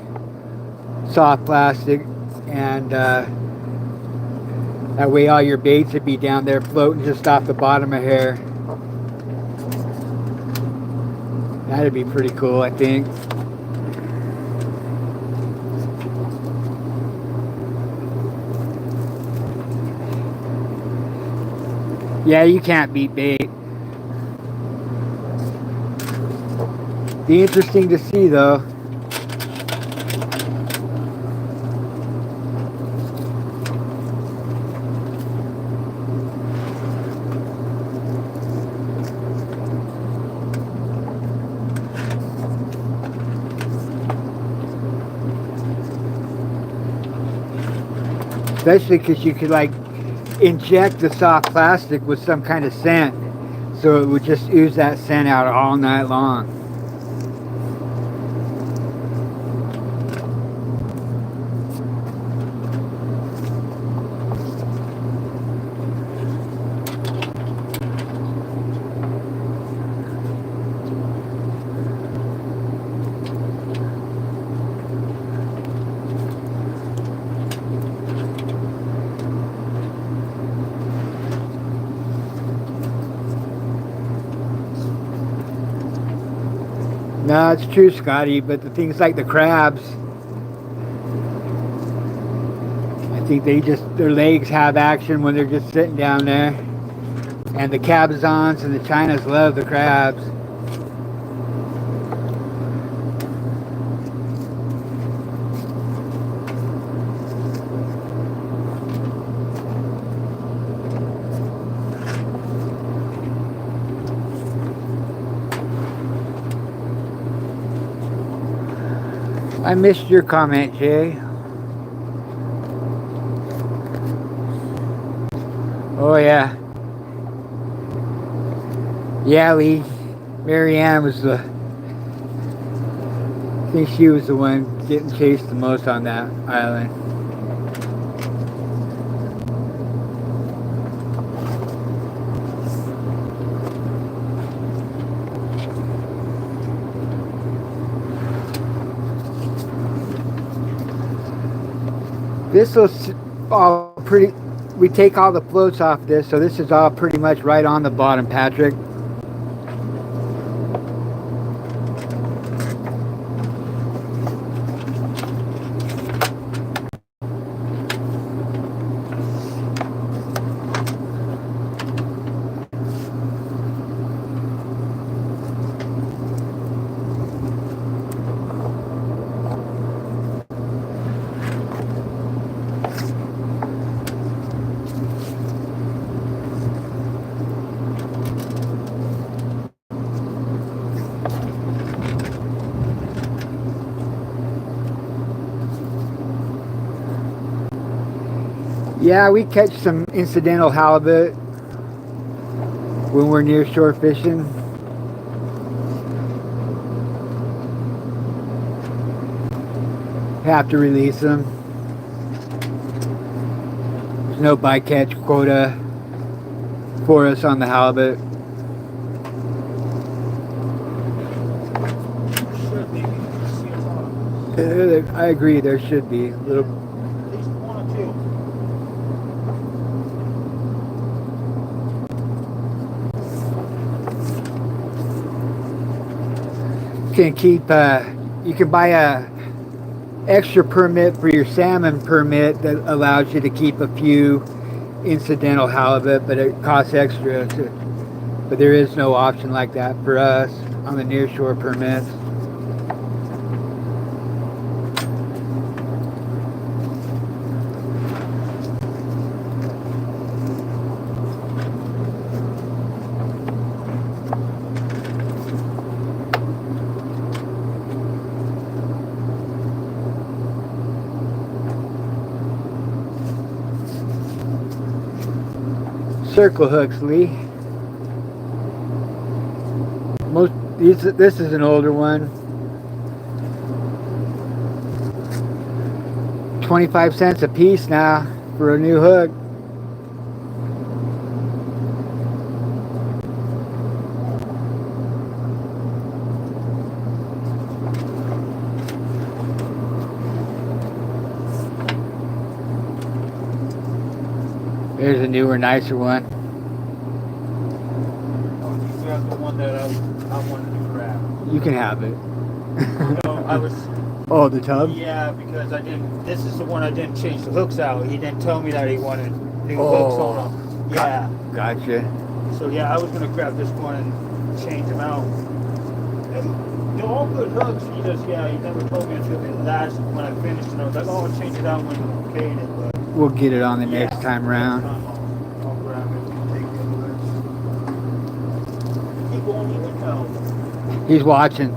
soft plastic, and that way all your baits would be down there floating just off the bottom of here. That'd be pretty cool, I think. Yeah, you can't beat bait. Be interesting to see though. Especially because you could like inject the soft plastic with some kind of scent. So it would just ooze that scent out all night long. No, it's true, Scotty, but the things like the crabs, I think their legs have action when they're just sitting down there. And the cabezons and the Chinas love the crabs. I missed your comment, Jay. Oh, yeah. Yeah, Lee. Marianne was I think she was the one getting chased the most on that island. This was all pretty, we take all the floats off this, so this is all pretty much right on the bottom, Patrick. Yeah, we catch some incidental halibut when we're near shore fishing. Have to release them. There's no bycatch quota for us on the halibut. Should be. See a lot. I agree, there should be a little. At least one or two. Can keep you can buy a extra permit for your salmon permit that allows you to keep a few incidental halibut, but it costs extra but there is no option like that for us on the nearshore permits. Circle hooks, Lee. This is an older one. 25 cents a piece now for a new hook. There's a newer, nicer one. Oh, you grabbed the one that I wanted to grab. You can have it. No, I was. Oh, the tub? Yeah, because I didn't. This is the one I didn't change the hooks out. He didn't tell me that he wanted new Oh. hooks on them. Yeah. Gotcha. So yeah, I was gonna grab this one and change them out. And they're all good hooks. He just he never told me until the last when I finished, and I was like, oh, I'll change it out when you paid it. But We'll get it on the yeah, next time round. I'll grab it and take the hooks. He won't even know. He's watching.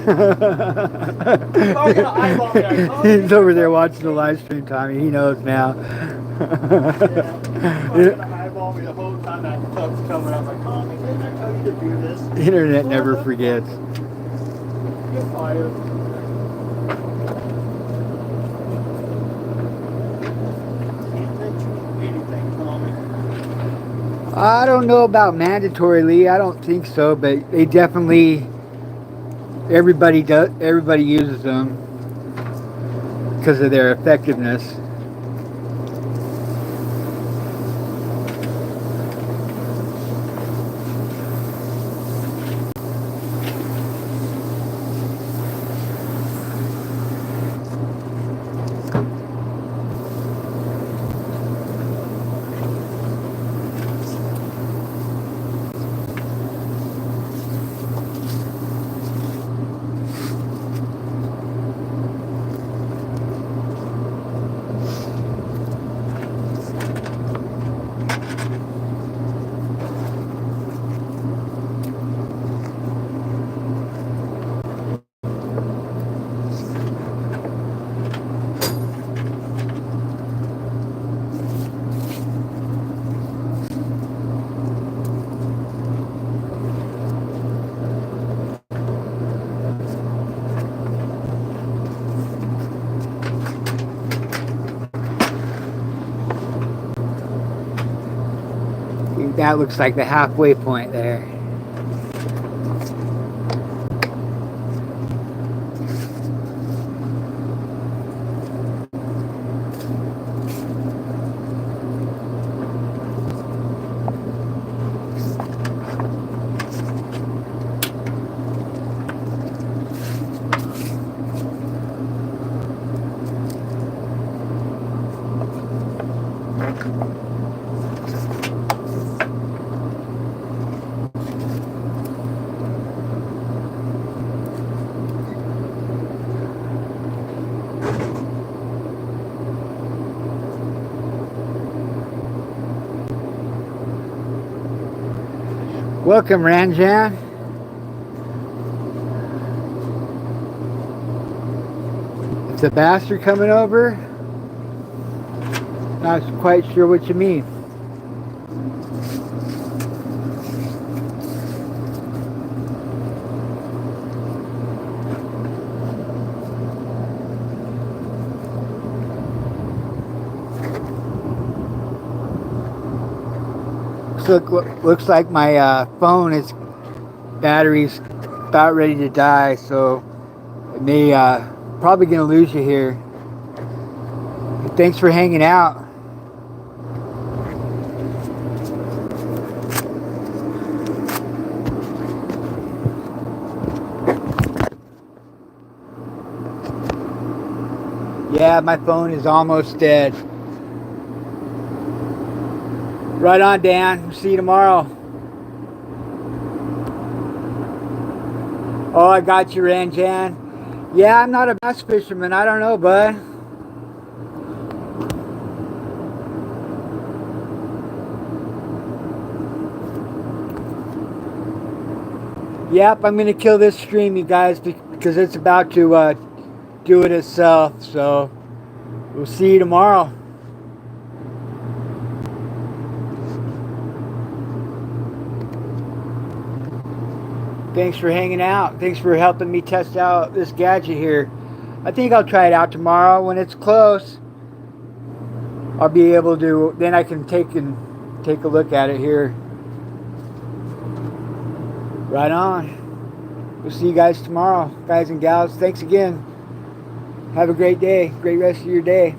Probably gonna eyeball me. I told you. He's over there watching the live stream, Tommy. He knows now. Yeah, he's probably gonna eyeball call me the whole time that tub's coming up. Like, Tommy, didn't I tell you to do this? The internet never forgets. You're fired. Can't let you do anything, Tommy. I don't know about mandatorily. I don't think so, but they definitely everybody does. Everybody uses them because of their effectiveness. That looks like the halfway point there. Welcome, Ranjan. It's a bastard coming over? Not quite sure what you mean. Looks like my phone is battery's about ready to die, so it may probably gonna lose you here. Thanks for hanging out. Yeah, my phone is almost dead. Right on, Dan. See you tomorrow. Oh, I got you, Ranjan. Yeah, I'm not a bass fisherman. I don't know, bud. Yep, I'm going to kill this stream, you guys, because it's about to do it itself. So, we'll see you tomorrow. Thanks for hanging out. Thanks for helping me test out this gadget here. I think I'll try it out tomorrow when it's close. I'll be able to, then I can take a look at it here. Right on. We'll see you guys tomorrow, guys and gals. Thanks again. Have a great day. Great rest of your day.